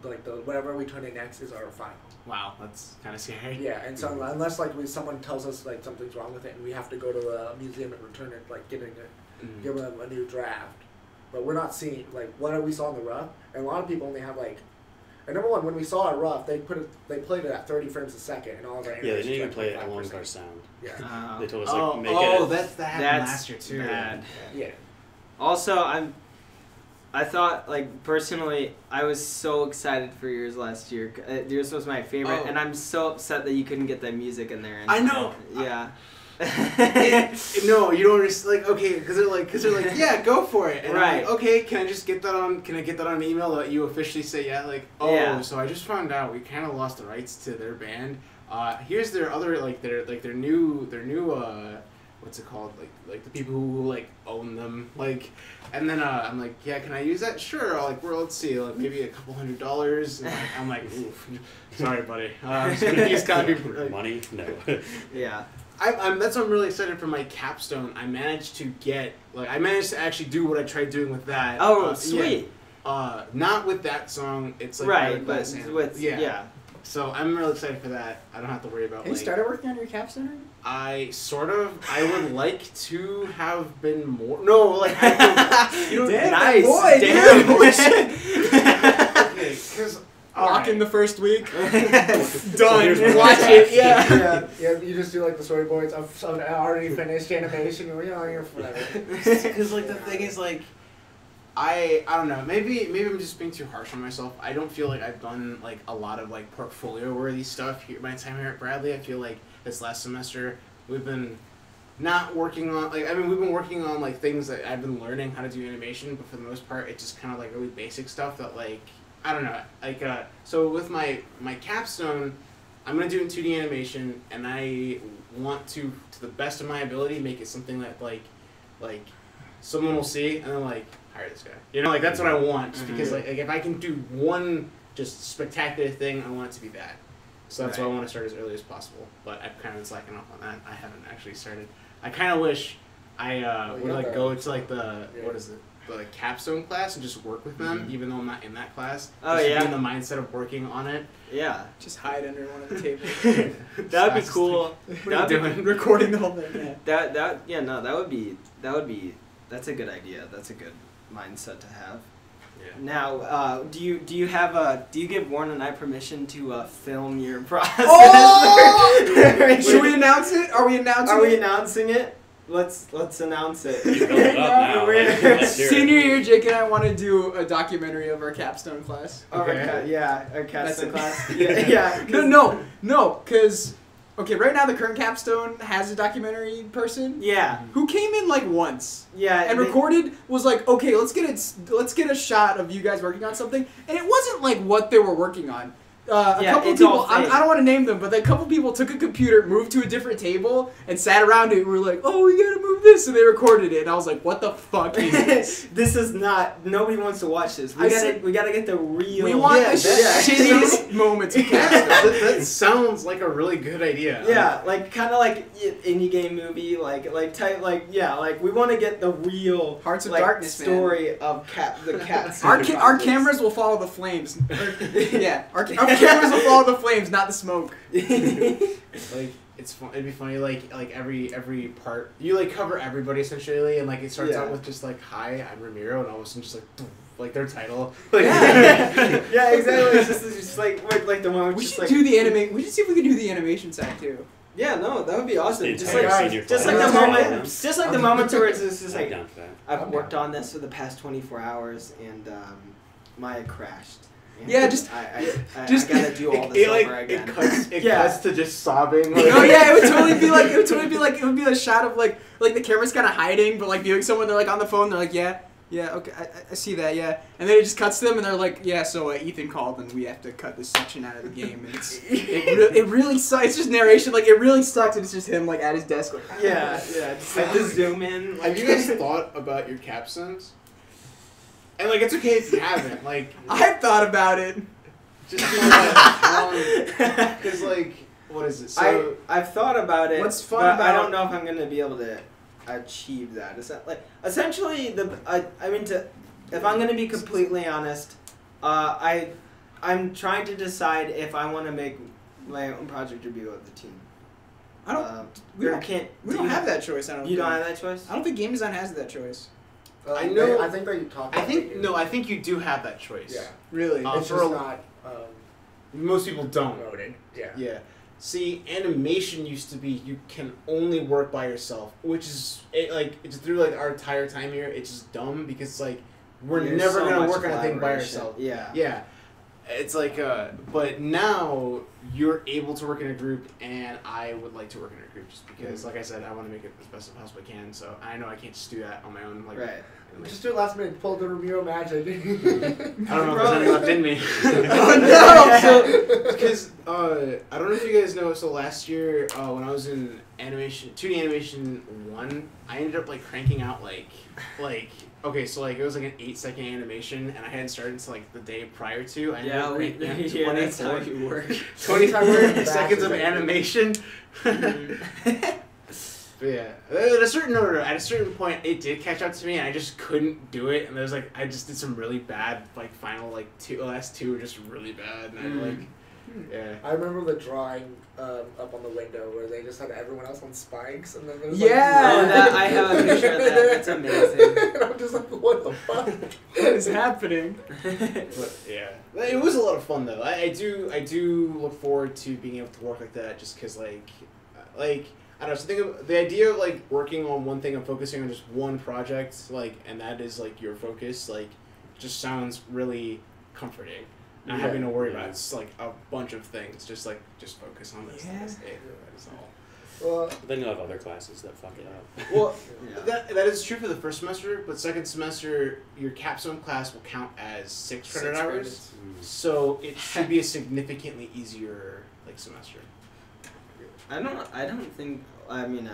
Like whatever we turn in next is our final. Wow, that's kind of scary. Yeah, and so unless like someone tells us like something's wrong with it, and we have to go to the museum and return it, like give them a new draft. But we're not seeing like what we saw in the rough, and a lot of people only have like. And number one, when we saw our rough, they played it at 30 frames a second, and all of our they didn't even play it along with our sound. Yeah. They told us like make it. That happened last year too. Bad. Yeah. Also, I thought, like, personally, I was so excited for yours last year. Yours was my favorite, and I'm so upset that you couldn't get that music in there. I know. Yeah. No, you don't understand. Like, okay, because they're like, yeah, go for it. And right. I'm like, okay, can I get that on email that you officially say yeah? Like, so I just found out we kind of lost the rights to their band. Here's their other their new what's it called? Like the people who like own them. Like, and then I'm like, yeah, can I use that? Sure. Let's see, like maybe a couple $100. And I'm like, oof, sorry, buddy. So he's gotta be money. No. Yeah. that's why I'm really excited for my capstone. I managed to actually do what I tried doing with that. Oh, sweet. Yeah. Not with that song. It's like right, but with yeah. So I'm really excited for that. I don't have to worry about. Have you started working on your capstone? I would like to have been more. No, like I you know, damn, nice, boy, damn. Okay, because lock in the first week. So Done. here's my Watch last it. Yeah. Yeah, you just do like the storyboards. I've already finished animation. You're here forever. Because like the thing is like, I don't know. Maybe I'm just being too harsh on myself. I don't feel like I've done like a lot of like portfolio worthy stuff here. My time here at Bradley, I feel like this last semester we've been not working on we've been working on like things that I've been learning how to do animation, but for the most part it's just kind of like really basic stuff that like I don't know. Like so with my capstone, I'm gonna do it in 2D animation, and I want to the best of my ability make it something that like someone will see and then like hire this guy. You know, like that's what I want. Just because like if I can do one just spectacular thing, I want it to be that. So that's why I want to start as early as possible. But I've kind of been slacking off on that. I haven't actually started. I kind of wish I would like go to like the what is it, the capstone class and just work with them, even though I'm not in that class. Oh just yeah. be in the mindset of working on it. Yeah. Just hide under one of the tables. That would be cool. What are you doing? Recording the whole thing. Yeah. That's a good idea. That's a good mindset to have. Yeah. Now, do you give Warren and I permission to film your process? Oh! Should we announce it? Are we announcing it? Let's announce it. You build it up now. Let's hear it. Senior year, Jake and I want to do a documentary of our capstone class. Okay. Our capstone class. Yeah. No, because right now the current capstone has a documentary person. Yeah. Who came in like once. Yeah. And recorded, was like, okay, let's get a shot of you guys working on something, and it wasn't like what they were working on. A couple of people, I don't want to name them, but a couple people took a computer, moved to a different table, and sat around it and were like, oh, we gotta move this, and they recorded it, and I was like, what the fuck is this? This is not, nobody wants to watch this. We gotta get the real. We want the shittiest moments of capstone. That sounds like a really good idea. Yeah, like kind of like indie game movie, like we want to get the real Hearts of Darkness story of the cats. Our cameras will follow the flames. Our cameras will follow the flames, not the smoke. Like it'd be funny. Like every part you like cover everybody essentially, and like it starts out with just like hi, I'm Ramiro, and all of a sudden just like their title. Like, yeah, exactly. It's just like the one. We should do the anime. We should see if we can do the animation side too. Yeah, no, that would be awesome. Just like the moment where it's just like I've worked on this for the past 24 hours and Maya crashed. Yeah, I gotta do all this over again. It cuts to just sobbing. Like. No, yeah, it would be a shot of like the camera's kind of hiding, but like viewing someone, they're like on the phone, they're like, yeah, okay, I see that, yeah, and then it just cuts to them, and they're like, yeah, so Ethan called, and we have to cut this section out of the game, and it really sucks. It's just narration, like it really sucks, and it's just him like at his desk, like just like the zoom in. Have you guys thought about your capstones? And like it's okay if you haven't. Like I've thought about it. Just because like what is it? So I've thought about it. What's fun but about? I don't know if I'm gonna be able to achieve that. Is that like essentially if I'm gonna be completely honest, I'm trying to decide if I want to make my own project debut of the team. I don't. We don't have that choice. I don't. You don't have that choice. I don't think game design has that choice. I know. I think that you talk. I think you do have that choice. Yeah. Really? It's just not. Most people don't. Promoted. Yeah. Yeah. See, animation used to be you can only work by yourself, which is it's through like our entire time here. It's just dumb because like we're never gonna work on a thing by ourselves. Yeah. Yeah. It's like, but now you're able to work in a group, and I would like to work in a group just because, like I said, I want to make it as best as possible I can. So I know I can't just do that on my own. Like, right. Just do it last minute. Pull the Ramiro magic. I don't know if there's any left in me. Oh no! So, because I don't know if you guys know. So last year, when I was in animation, 2D animation 1, I ended up like cranking out like. Okay, so like it was like an 8-second animation, and I hadn't started until like the day prior to. I that's how you work. 20 seconds of animation. But yeah, at a certain point, it did catch up to me, and I just couldn't do it. And there's like, I just did some really bad, like final last two were just really bad, and I yeah. I remember the drawing up on the window where they just had everyone else on spikes, and then there's I have a picture of that. That's amazing. And I'm just like, what the fuck? What is happening? But yeah, it was a lot of fun though. I do look forward to being able to work like that, just because like I don't know. So think of the idea of like working on one thing and focusing on just one project, like, and that is like your focus. Like, just sounds really comforting. Not having to worry about like a bunch of things. Just focus on this. Yeah. That is all. Well, But then you'll have other classes that fuck it up. Well, that is true for the first semester, but second semester your capstone class will count as 6 credit hours. So it should be a significantly easier like semester. I don't think. I mean,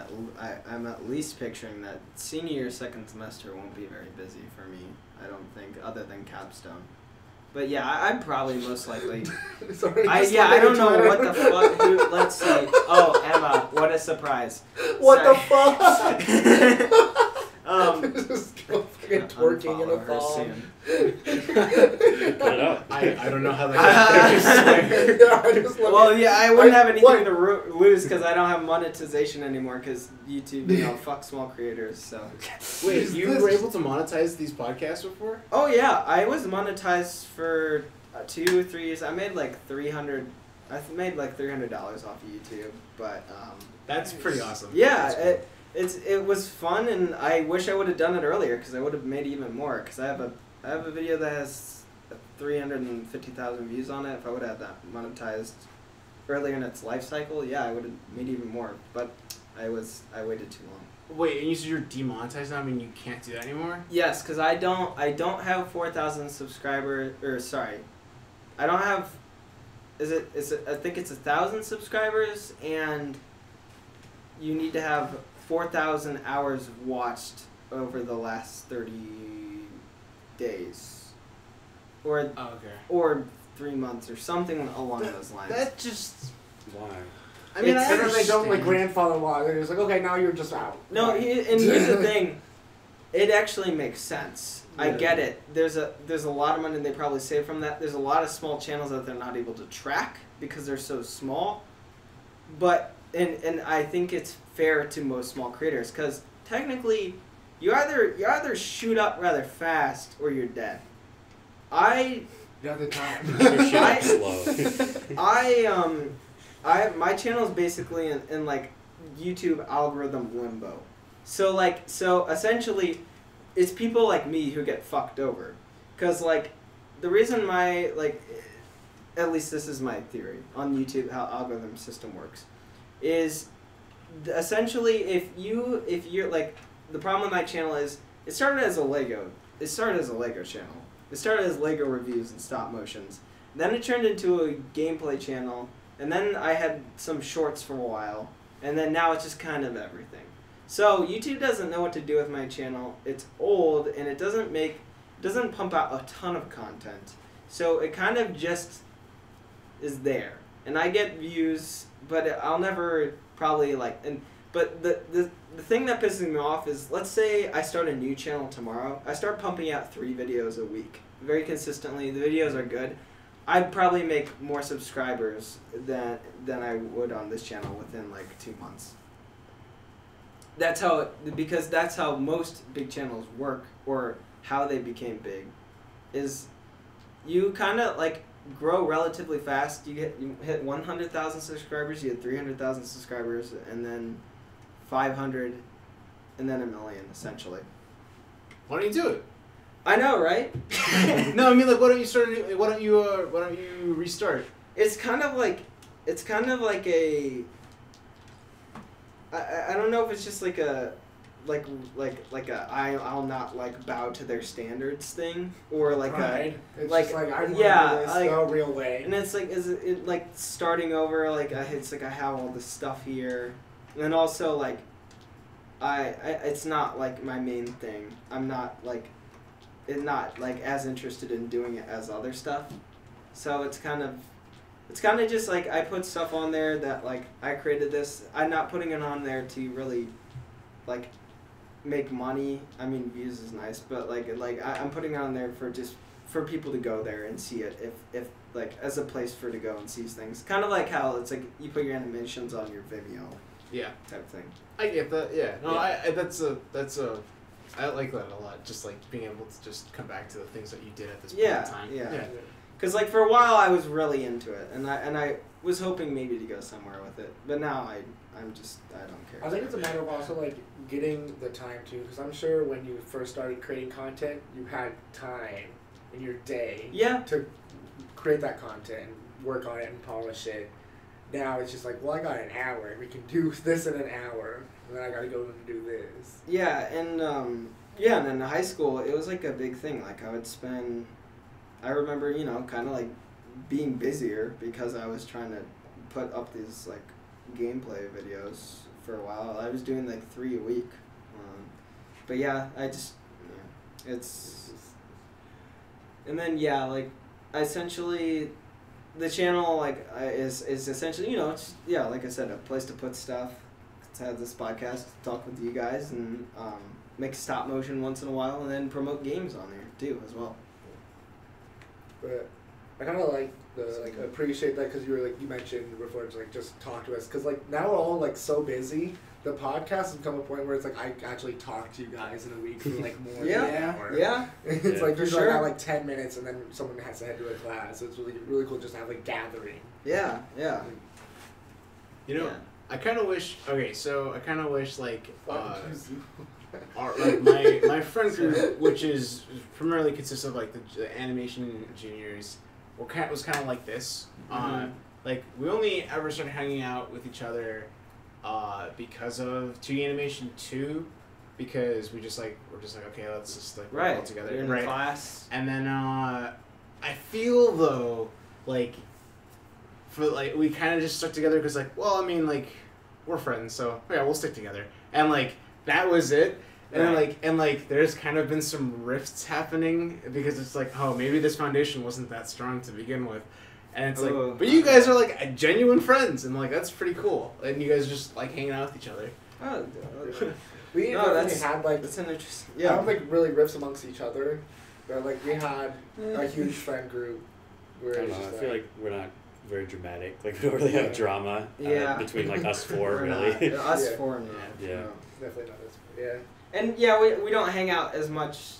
I'm at least picturing that senior year, second semester won't be very busy for me. I don't think, other than capstone. But yeah, I'm probably most likely. Sorry, I don't know what the fuck. Let's see. Oh, Emma, what a surprise! What Sorry. the fuck? Just go fucking twerking in a thong. Put it up. I don't know how that Well, yeah, I wouldn't have anything to lose because I don't have monetization anymore because YouTube, fuck small creators. So. Wait, you were able to monetize these podcasts before? Oh yeah, I was monetized for 2 or 3 years. I made like $300. I made like $300 off of YouTube, but that's pretty awesome. Yeah, it was fun, and I wish I would have done it earlier because I would have made even more. Because I have a video that has 350,000 views on it. If I would have had that monetized earlier in its life cycle, yeah, I would have made even more. But I waited too long. Wait, and you said you're demonetized now? I mean, you can't do that anymore? Yes, because I don't have 4,000 subscribers. Or sorry, I don't have. I think it's 1,000 subscribers, and you need to have 4,000 hours watched over the last 30 days, or 3 months, or something along those lines. That just Why? I mean, I then they understand. don't like grandfather law. They're just like, okay, now you're just out. No, and here's the thing, it actually makes sense. I get it. There's a lot of money they probably save from that. There's a lot of small channels that they're not able to track because they're so small. But and I think it's fair to most small creators because technically, you either shoot up rather fast or you're dead. The other time. My channel is basically in like YouTube algorithm limbo. So essentially, it's people like me who get fucked over, because like the reason at least this is my theory on YouTube how algorithm system works, is essentially if you're like, the problem with my channel is it started as a Lego channel. It started as Lego reviews and stop motions. Then it turned into a gameplay channel, and then I had some shorts for a while, and then now it's just kind of everything. So YouTube doesn't know what to do with my channel. It's old, and it doesn't pump out a ton of content. So it kind of just is there. And I get views, but I'll never probably but the thing that pisses me off is, let's say I start a new channel tomorrow. I start pumping out 3 videos a week very consistently. The videos are good. I'd probably make more subscribers than I would on this channel within like 2 months. Because that's how most big channels work, or how they became big, is you kind of like grow relatively fast. You hit 100,000 subscribers, you get 300,000 subscribers, and then 500, and then 1 million essentially. Why don't you do it? I know, right? No, I mean, like, why don't you restart? It's kind of like a. I don't know if it's just like a, I'll not like bow to their standards thing, or like It's like just like, I want yeah, this like, the real way. and it's like, is it like starting over, it's like I have all this stuff here, and then also like it's not like my main thing. I'm not like as interested in doing it as other stuff, so it's kind of it's kind of just like I put stuff on there that like I created this. I'm not putting it on there to really like make money. I mean, views is nice, but I'm putting it on there for just for people to go there and see it if like as a place for to go and see things. Kind of like how it's like you put your animations on your Vimeo. Yeah. Type thing. I get that. Yeah. No, Yeah. I like that a lot. Just like being able to just come back to the things that you did at this point Yeah. in time. Yeah. Because like for a while I was really into it, and I was hoping maybe to go somewhere with it, but now I don't care. I think it's a matter of also like getting the time to, because I'm sure when you first started creating content, you had time in your day to create that content and work on it and polish it. Now it's just like, well, I got an hour. We can do this in an hour, and then I got to go and do this. Yeah, and and then in high school it was like a big thing. Like I would spend. I remember, you know, kind of like being busier because I was trying to put up these like gameplay videos for a while. I was doing like 3 a week, but yeah, it's, and then like essentially, the channel like is essentially, you know, it's like I said, a place to put stuff. To have this podcast, to talk with you guys, and make stop motion once in a while, and then promote games on there too as well. But I kind of appreciate that because you mentioned before to like just talk to us, because like now we're all like so busy. The podcast has come a point where it's like I actually talk to you guys in a week for like more than an hour. Yeah. It's like For sure. like 10 minutes and then someone has to head to a class. So it's really cool just to have a gathering. Yeah. You know, Yeah. I kind of wish. Okay, so I kind of wish like my friend group, which is primarily consists of like the animation juniors, was kind of like this. Like we only ever started hanging out with each other because of 2D Animation 2, because we're just like okay, let's just like work all together. You're in the class. And then I feel though like for like we kind of just stuck together because like, well, I mean like we're friends, so yeah, we'll stick together. And like that was it. And then like there's kind of been some rifts happening because it's like, oh, maybe this foundation wasn't that strong to begin with. And it's like, but you guys are like genuine friends, and like that's pretty cool. And you guys just like hanging out with each other. Oh, we definitely had like that's an interesting. I don't think really riffs amongst each other, but like we had a huge friend group. Where I don't know. I feel like we're not very dramatic. Like we don't really have drama between like us four, really. Us four, no. Yeah. No, definitely not us. Yeah. And we don't hang out as much,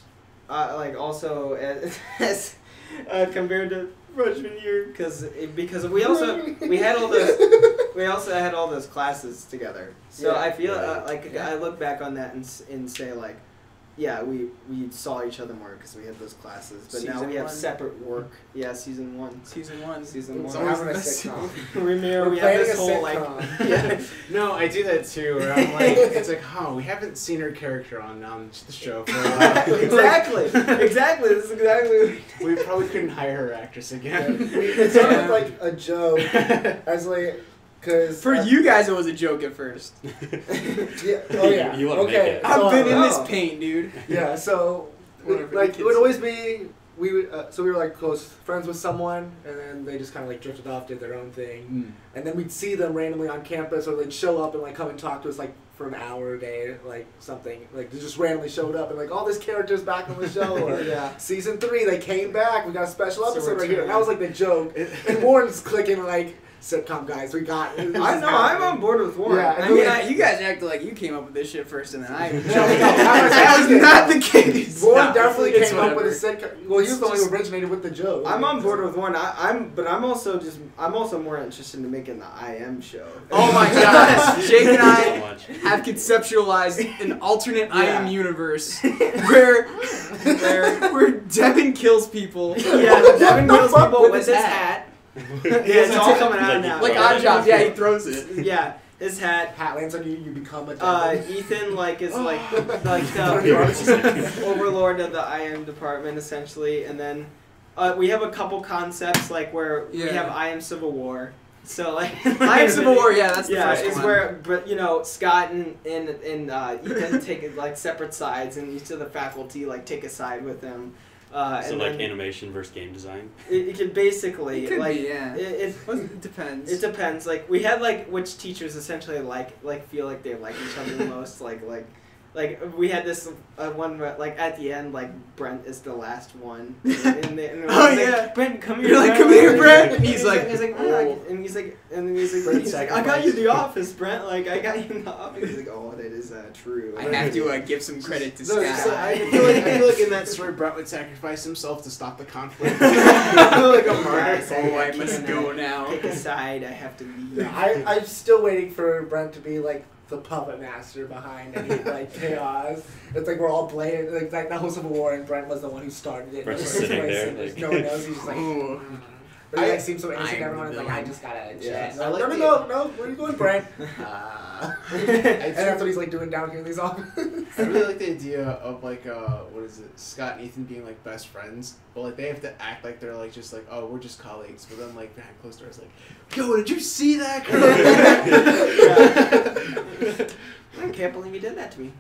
like also as compared to freshman year, because we had all those classes together. So I feel I look back on that and say like, yeah, we saw each other more because we had those classes, but now we have separate work. Yeah, season one. Season one. So we're having a sitcom. Ramiro, we have this whole like. No, I do that too. Where I'm like, it's like, we haven't seen her character on the show for a while. Exactly. This is exactly. We probably couldn't hire her actress again. It's sort of like a joke, as like. Cause for you guys, it was a joke at first. Yeah. You want to make it. I've been in this paint, dude. Yeah. So, like, it would always be we were like close friends with someone, and then they just kind of like drifted off, did their own thing, and then we'd see them randomly on campus, or they'd show up and like come and talk to us like for an hour a day, like something, like they just randomly showed up and like all these characters back on the show, or season 3 they came back, we got a special episode right here, and that was like the joke, and Warren's clicking like. Sitcom guys, we got. I'm on board with Warren. Yeah, I mean, you guys acted like you came up with this shit first, and then I. That was not the case. Warren definitely came up with a sitcom. Well, he was the one who originated with the joke. I'm on board with Warren. I'm also more interested in making the IM show. Oh my gosh, Jake and I have conceptualized an alternate IM universe where Devin kills people. Yeah, Devin kills people with his hat. It's all coming out now. Like Odd Job, he throws it. Yeah, his hat. Hat lands on you, you become a Devin. Ethan is the overlord of the IM department essentially, and then we have a couple concepts like where we have IM Civil War. So like IM Civil War, that's the first it's one. where Scott and Ethan take like separate sides, and each of the faculty like take a side with them. So and like then animation versus game design. it can basically It could like be, yeah. it depends. It depends. Like we had like which teachers essentially like feel like they like each other the most. Like we had this one where, like at the end, like Brent is the last one. And Oh, like, yeah. Brent, come here. You're like, Brent. "Come here, Brent." And he's like, "Oh." and he's like, Brent I got you the office, Brent. Like I got you in the office. He's like, oh, that is true. I have to give some credit to So, Scott. I feel like in that story, Brett would sacrifice himself to stop the conflict. Like a martyr. Oh, I must go now. Take a side. I have to leave. I'm still waiting for Brent to be like the puppet master behind any like chaos. It's like we're all blaming like the whole Civil War, and Brent was the one who started it. Brent's Like, sitting like, there, there's like- no one knows. He's just like, Ooh. but he like seems so innocent. I'm Everyone is the like, I villain. just gotta Yeah. chat. I No, like no, where are you going, Brent? And that's what he's like doing down here in these offices. I really like the idea of like what is it, Scott and Ethan being like best friends, but like they have to act like they're like just like, oh, we're just colleagues, but then like behind closed doors like, yo, did you see that? I can't believe you did that to me.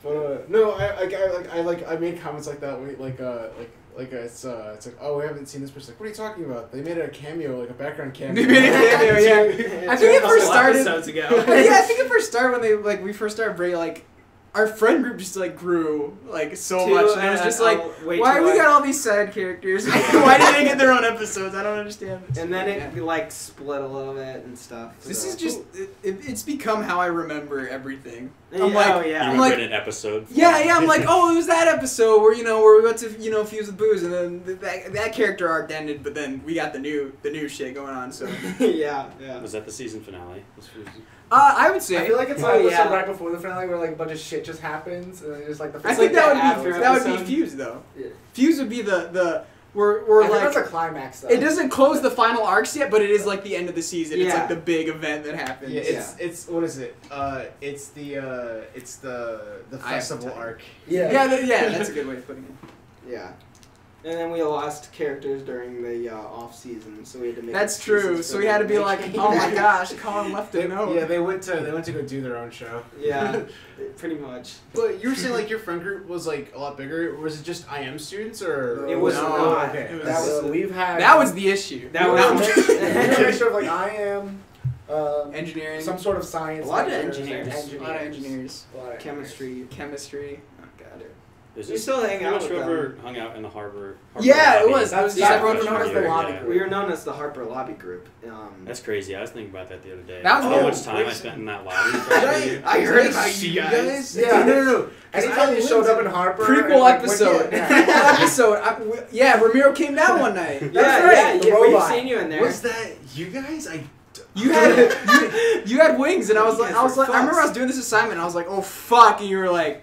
But no, I made comments like that when it's like, oh, we haven't seen this person. Like, what are you talking about? They made it a cameo, like a background cameo. They made a cameo, yeah. I think it first started. Episodes ago. Yeah, I think it first started when we first started bringing like our friend group just like grew like so much, and it was just like, why we got all these side characters? Why did they get their own episodes? I don't understand. And then it like split a little bit and stuff. This so. is just it's become how I remember everything. Yeah, I'm like, oh You yeah. I'm remember like- an episode? Yeah, I'm like, oh, it was that episode where where we went to fuse with booze, and then that character arc ended, but then we got the new shit going on. So yeah. Was that the season finale? I would say I feel like it's Oh, like yeah. right before the finale where like a bunch of shit just happens, and then just like the. I It's think like that the would after be episode. Fuse though. Yeah. Fuse would be the we're I think like that's a climax though. it doesn't close the final arcs yet, but it is like the end of the season. It's Yeah. like the big event that happens. Yeah, it's what is it? It's the festival time. arc. Yeah. Yeah, that's a good way of putting it. Yeah. And then we lost characters during the off season, so we had to make. That's true. excuses So for we had to be them like, making oh my that. gosh, Colin left a note. Yeah, they went to go do their own show. Yeah, pretty much. But you were saying like your friend group was like a lot bigger. Or was it just IM students or? It was No, not. okay. It was- That was we've had. That was the issue. That we was- had a mixture of like I am. Engineering. Some sort of science. A lot of majors engineers. and A lot of engineers. A lot of Chemistry. Chemistry. Oh god. Is We this still hang pretty out much with whoever them. hung out in the harbor Yeah, it lobby? was. That's Yeah, everyone for known as the sure, lobby yeah. group. We were known as the Harper Lobby Group. That's crazy. I was thinking about that the other day. That was how the- much time I spent in that lobby. freshman year. I heard Did about see you guys. Yeah. No. Anytime you showed up in Harper. Prequel and, like, episode. yeah. Prequel episode. Yeah, Ramiro came down one night. Yeah, That's right, the we've robot. seen you in there. Was that you guys? You had you had wings, and I was You like, guys were I remember I fucks. was doing this assignment, and I was like, oh fuck, and you were like,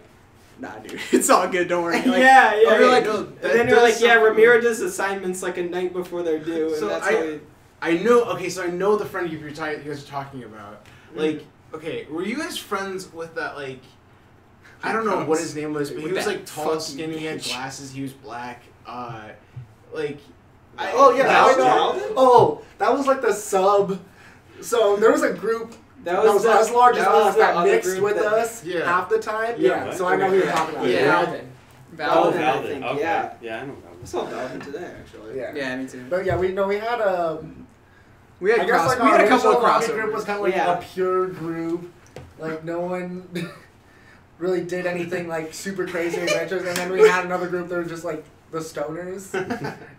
nah, dude, it's all good, don't worry. Like, yeah. you're like- no, And then you're like, yeah, Ramiro does assignments like a night before they're due, and So that's how we. I know. Okay, so I know the friend group you guys are talking about. Like, okay, were you guys friends with that like? I don't know what his name was, but he With was that like tall, fucking skinny, he had bitch. glasses. He was black. Like. Oh yeah, That I was know. Alden? Oh, that was like the sub. So there was a group that was as large as that was us the that other mixed group with that- us Yeah. half the time. Yeah, Yeah, what? so I know who you're talking about. Yeah. Valden. Oh, Valden, I Valden. think, Okay. yeah. Yeah, I know I Valden. saw Dalvin today, actually. Yeah. Yeah, me too. But yeah, we had We had I guess like we had a couple of lobby group crossovers. was kind of like Yeah. a pure group. Like no one really did anything like super crazy adventures, and then we had another group that were just like the stoners,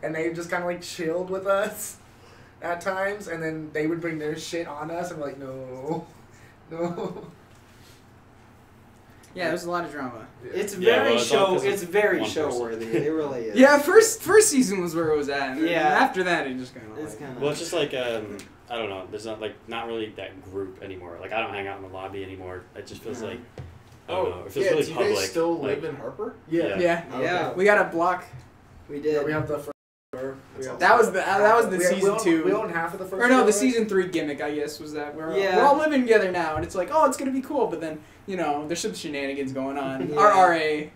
and they just kind of like chilled with us at times, and then they would bring their shit on us, and we're like, no. Yeah, there's a lot of drama. It's Yeah, very well, it's all show. 'cause of It's very one show person. worthy. It really is. Yeah, first season was where it was at. And then Yeah. after that, it just kind of It's like. kind of. Well, it's just like I don't know. There's not really that group anymore. Like I don't hang out in the lobby anymore. It just feels No. like I don't know. It feels yeah. really Do you public. guys still like, live in Harper? Yeah. Yeah, Yeah, we got a block. we Yeah, did. we have the first. We have That was the we season own, 2. We own half of the first. Or no, floor, the right? season 3 gimmick, I guess, was that Yeah. we're all living together now, and it's like, oh, it's gonna be cool, but then there's some shenanigans going on. Yeah. Our RA,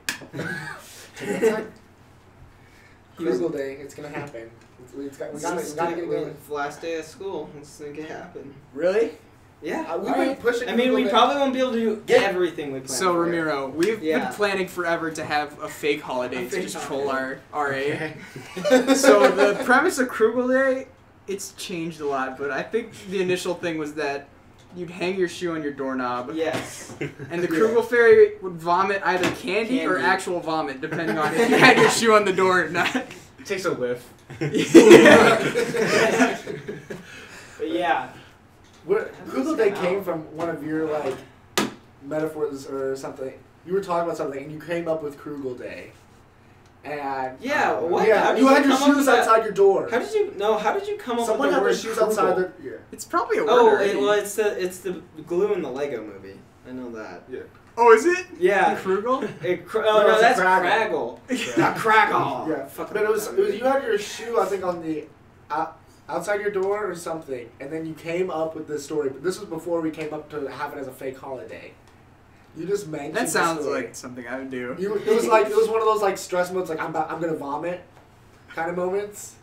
Google Day, it's gonna happen. We gotta get it going. Last day of school. Let's make it happen. really? Yeah. We've been pushing. I mean, we probably won't be able to do everything we plan. So Ramiro, we've Yeah. been planning forever to have a fake holiday to just troll our RA. Okay. So the premise of Krugel Day, it's changed a lot, but I think the initial thing was that you'd hang your shoe on your doorknob. Yes. And the Krugel fairy would vomit either candy or actual vomit, depending on if you had your shoe on the door or not. It takes a whiff. But yeah. Krugel Day came from one of your like metaphors or something. You were talking about something and you came up with Krugel Day. And Yeah, what? Yeah, How did you had your come up with shoes that? outside your door. How did you come up Someone with the had word their shoes outside their. Yeah. It's probably a word. Oh, already. it's the glue in the Lego movie. I know that. Yeah. Oh, is it? Yeah. Krugel? No, it's that's Craggle. Craggle. Not Craggle. Yeah, Fuck but it was you had your shoe I think on the outside your door or something, and then you came up with this story. But this was before we came up to have it as a fake holiday. You just mentioned That sounds the story. like something I would do. It was one of those like stress modes, like I'm gonna vomit, kind of moments.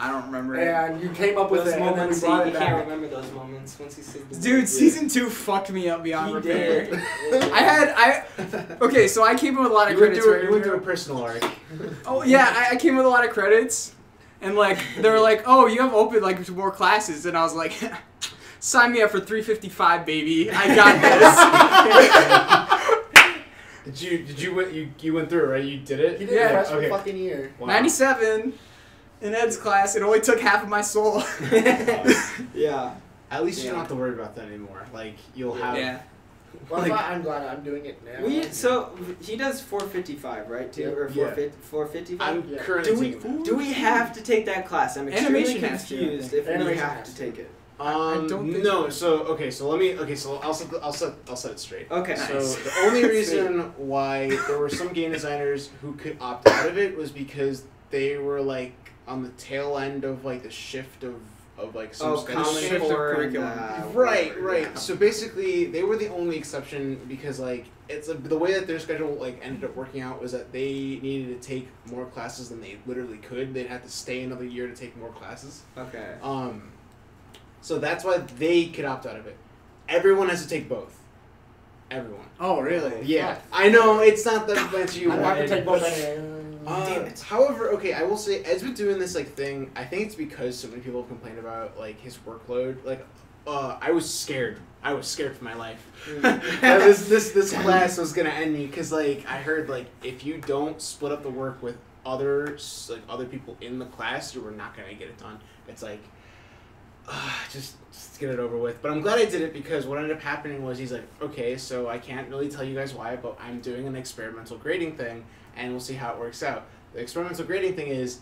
I don't remember it. And you came up with Those it, and then we moments, brought you it can't back. remember those moments once he said the Dude, word. season 2 fucked me up beyond He repair. did. Okay, so I came up with a lot of You went credits. through right you went through a here. personal arc. Oh yeah, I came with a lot of credits, and like they were like, "Oh, you have open like more classes," and I was like, "Sign me up for 355, baby. I got this." You went through it, right? You did it? He did Yeah, freshman okay. fucking year. Wow. 97 in Ed's class. It only took half of my soul. Yeah. At least you Yeah. don't have to worry about that anymore. Like you'll have. Yeah. Well, Like- I'm glad I'm doing it now. So he does 455, right? Too, Yeah. or Yeah. 455. I'm Yeah. currently Do we taking that. do we have to take that class? I'm extremely Animation has to, I confused think. if we Animation have has to to. take it. I don't think No. So I'll set it straight. Okay. Nice. So the only reason why there were some game designers who could opt out of it was because they were like on the tail end of like the shift of like some Common shift of Core and, curriculum. Right. yeah. So basically, they were the only exception because like it's the way that their schedule like ended up working out was that they needed to take more classes than they literally could. They'd have to stay another year to take more classes. Okay. So that's why they could opt out of it. Everyone has to take both. Everyone. Oh, really? Yeah, I know it's not the event you I have to wanted. take both. Damn it. However, okay, I will say Ed's been doing this like thing. I think it's because so many people have complained about like his workload. Like, I was scared. I was scared for my life. That this class was gonna end me because like I heard like if you don't split up the work with other people in the class, you were not gonna get it done. It's like. Just get it over with. But I'm glad I did it because what ended up happening was he's like, okay, so I can't really tell you guys why, but I'm doing an experimental grading thing, and we'll see how it works out. The experimental grading thing is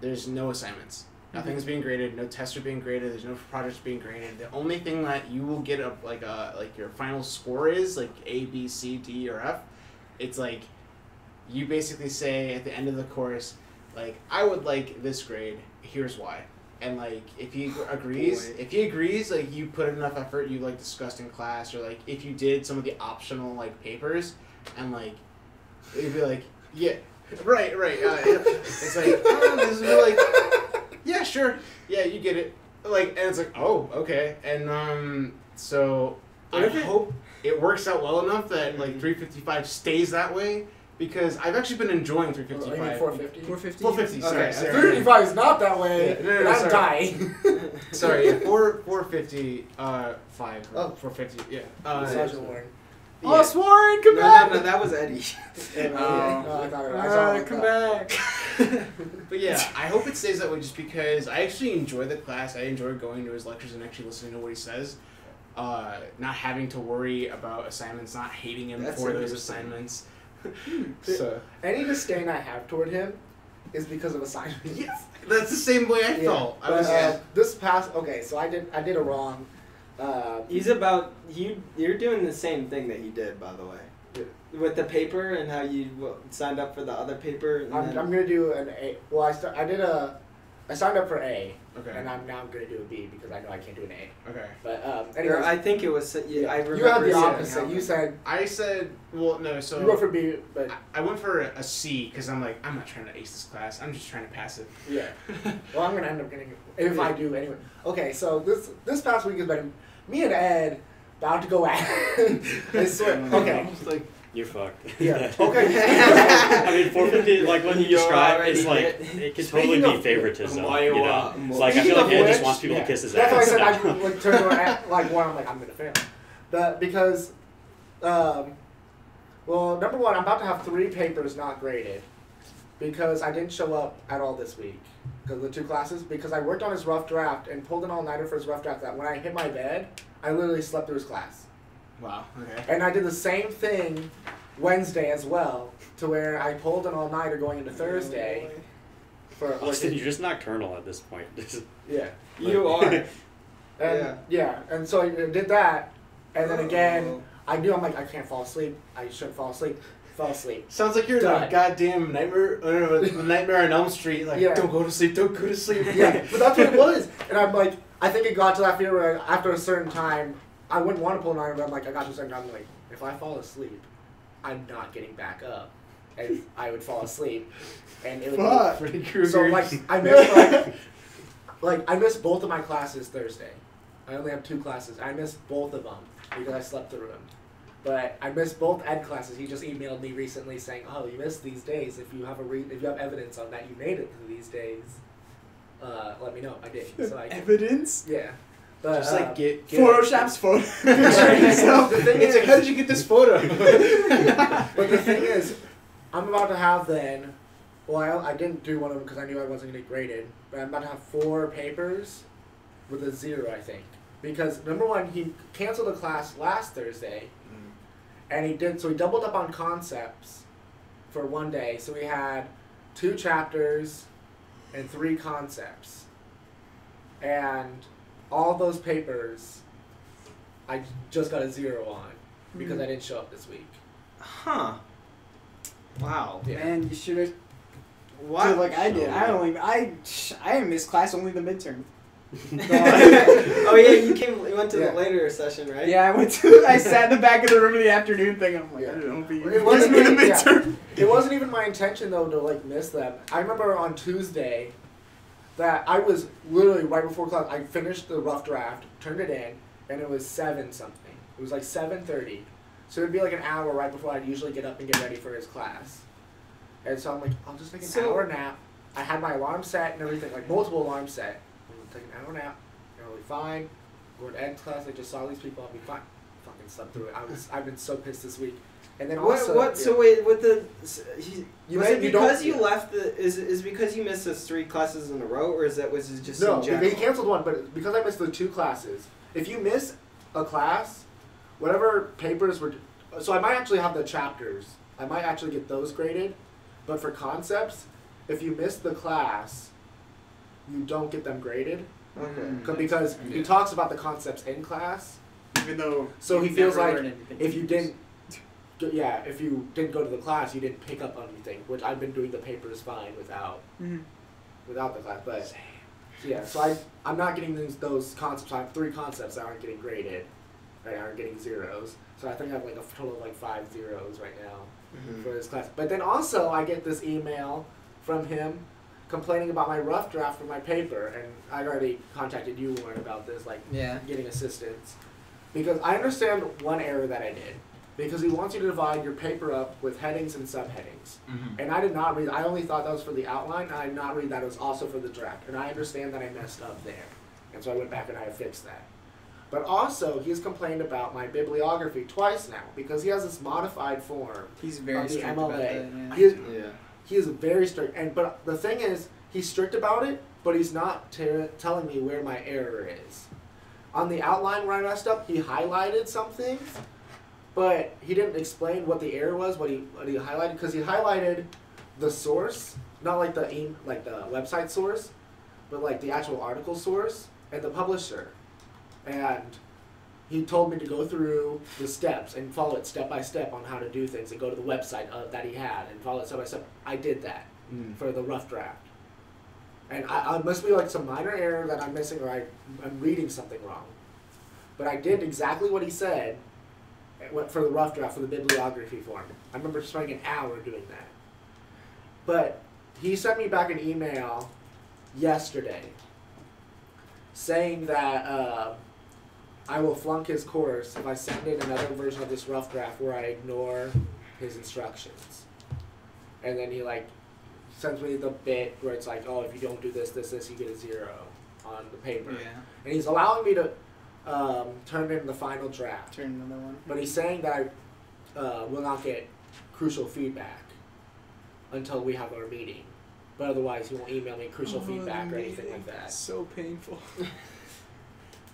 there's no assignments. Nothing's being graded. No tests are being graded. There's no projects being graded. The only thing that you will get like your final score is like A, B, C, D, or F. It's like you basically say at the end of the course, like I would like this grade. Here's why. And like if he agrees, like you put in enough effort, you like discussed in class, or like if you did some of the optional like papers, and like it'd be like, yeah, right. It's like this is like, yeah, sure, yeah, you get it. Like, and it's like, oh, okay, and so I hope it works out well enough that like 355 stays that way. Because I've actually been enjoying 355. I mean 450. 450? 450, sorry. Okay. 355 is not that way. Yeah, no, and I'm sorry. dying. Sorry, yeah, 450, 5. Oh. 450, yeah. Sergeant Warren. Oh, yeah. Swarren, come back! No, that was Eddie. No, I thought I saw it. Come back. But yeah, I hope it stays that way just because I actually enjoy the class. I enjoy going to his lectures and actually listening to what he says. Not having to worry about assignments, not hating him That's for those interesting. assignments. So Any disdain I have toward him is because of assignments. yes, that's the same way I felt. I But, was this past so I did a wrong. He's about you're doing the same thing that he did, by the way. Yeah. With the paper and how you signed up for the other paper. And I'm gonna do an A. Well, I signed up for A, okay. and I'm now gonna do a B because I know I can't do an A. Okay. But anyways, I think it was. Yeah, I remember you had the saying opposite. how- You said I said, well, no, so you wrote for B, but I went for a C because I'm like, I'm not trying to ace this class. I'm just trying to pass it. yeah. Well, I'm gonna end up getting it if I do anyway. Okay, so this past week has been me and Ed about to go at it. I swear. Okay. Like, You're fucked. Yeah. Okay. I mean, 450, like when you You're describe already it's like, hit. it could totally be favoritism, you know? Like, I Speaking feel like of Ed just which, wants people yeah. to kiss his That's why I ass. said now. I would turn around at, like, one, I'm like, I'm going to fail. Because, well, number one, I'm about to have 3 papers not graded because I didn't show up at all this week because of the 2 classes, because I worked on his rough draft and pulled an all-nighter for his rough draft that when I hit my bed, I literally slept through his class. wow. Okay. And I did the same thing Wednesday as well, to where I pulled an all-nighter going into Thursday. For Austin, you're just nocturnal at this point. yeah. You are. And and so I did that, and then again, I knew I'm like, I can't fall asleep. I shouldn't fall asleep. Fell asleep. Sounds like you're in a goddamn Nightmare on Elm Street. Like, don't go to sleep, don't go to sleep. Yeah, but that's what it was. And I'm like, I think it got to that fear where after a certain time, I wouldn't want to pull an iron, but I'm like, I got to a certain time, I'm like, if I fall asleep, I'm not getting back up. And I would fall asleep, and it would be Freddy Krueger. so like I missed I missed both of my classes Thursday. I only have 2 classes. I missed both of them because I slept through them. But I missed both ed classes. He just emailed me recently saying, "Oh, you missed these days. If you have if you have evidence on that you made it through these days, let me know." I did. So I Evidence? yeah. But, Just like get Photoshop's photo. the thing It's is, like, how did you get this photo? but the thing is, I'm about to have then. Well, I didn't do one of them because I knew I wasn't going to get graded. But I'm about to have 4 papers with a 0, I think. Because number one, he canceled a class last Thursday, and he doubled up on concepts for one day. So we had 2 chapters and 3 concepts, and all those papers, I just got a 0 on because I didn't show up this week. Huh. Wow. Yeah. Man, you should have. What? Like I did. I didn't miss class, only the midterm. Oh yeah, you went to the later session, right? Yeah, I sat in the back of the room in the afternoon thing. I'm like, I don't know, be It wasn't even, midterm. it wasn't even my intention though to like miss them. I remember on Tuesday that I was literally right before class. I finished the rough draft, turned it in, and it was 7 something. It was like 7:30, so it'd be like an hour right before I'd usually get up and get ready for his class. And so I'm like, I'll just take an hour nap. I had my alarm set and everything, like multiple alarms set. I'm take an hour nap. I'll be fine. Go to Ed's class. I just saw these people. I'll be fine. Fucking slept through it. I've been so pissed this week. And then also, what? So wait, with the was it because you yeah. left the is because you missed those 3 classes in a row, or was it just no? in general? He canceled one, but because I missed the 2 classes. If you miss a class, whatever papers were, so I might actually have the chapters. I might actually get those graded, but for concepts, if you miss the class, you don't get them graded. Okay. Because he talks about the concepts in class. Even though. So he you feels never like learn anything. if you didn't go to the class, you didn't pick up on anything. Which I've been doing the papers fine without the class. But yeah, so I'm not getting those concepts. I have 3 concepts that aren't getting graded, that aren't getting 0s. So I think I have like a total of like 5 zeros right now for this class. But then also I get this email from him complaining about my rough draft for my paper, and I already contacted you, Warren, about this, like getting assistance. Because I understand one error that I did. Because he wants you to divide your paper up with headings and subheadings. And I did not read, I only thought that was for the outline, and I did not read that it was also for the draft. And I understand that I messed up there. And so I went back and I fixed that. But also, he's complained about my bibliography twice now, because he has this modified form. He's very of the strict MLA. about that. Yeah. He is very strict, but the thing is, he's strict about it, but he's not telling me where my error is. On the outline where I messed up, he highlighted some things, but he didn't explain what the error was, what he highlighted, because he highlighted the source, not like the website source, but like the actual article source and the publisher, and he told me to go through the steps and follow it step by step on how to do things and go to the website that he had and follow it step by step. I did that for the rough draft. And I must be like some minor error that I'm missing, or I'm reading something wrong. But I did exactly what he said for the rough draft, for the bibliography form. I remember spending an hour doing that. But he sent me back an email yesterday saying that I will flunk his course if I send in another version of this rough draft where I ignore his instructions. And then he like sends me the bit where it's like, oh, if you don't do this, you get a 0 on the paper. Yeah. And he's allowing me to turn in the final draft. Turn another one. But he's saying that I will not get crucial feedback until we have our meeting. But otherwise, he won't email me crucial feedback or anything like that. So painful.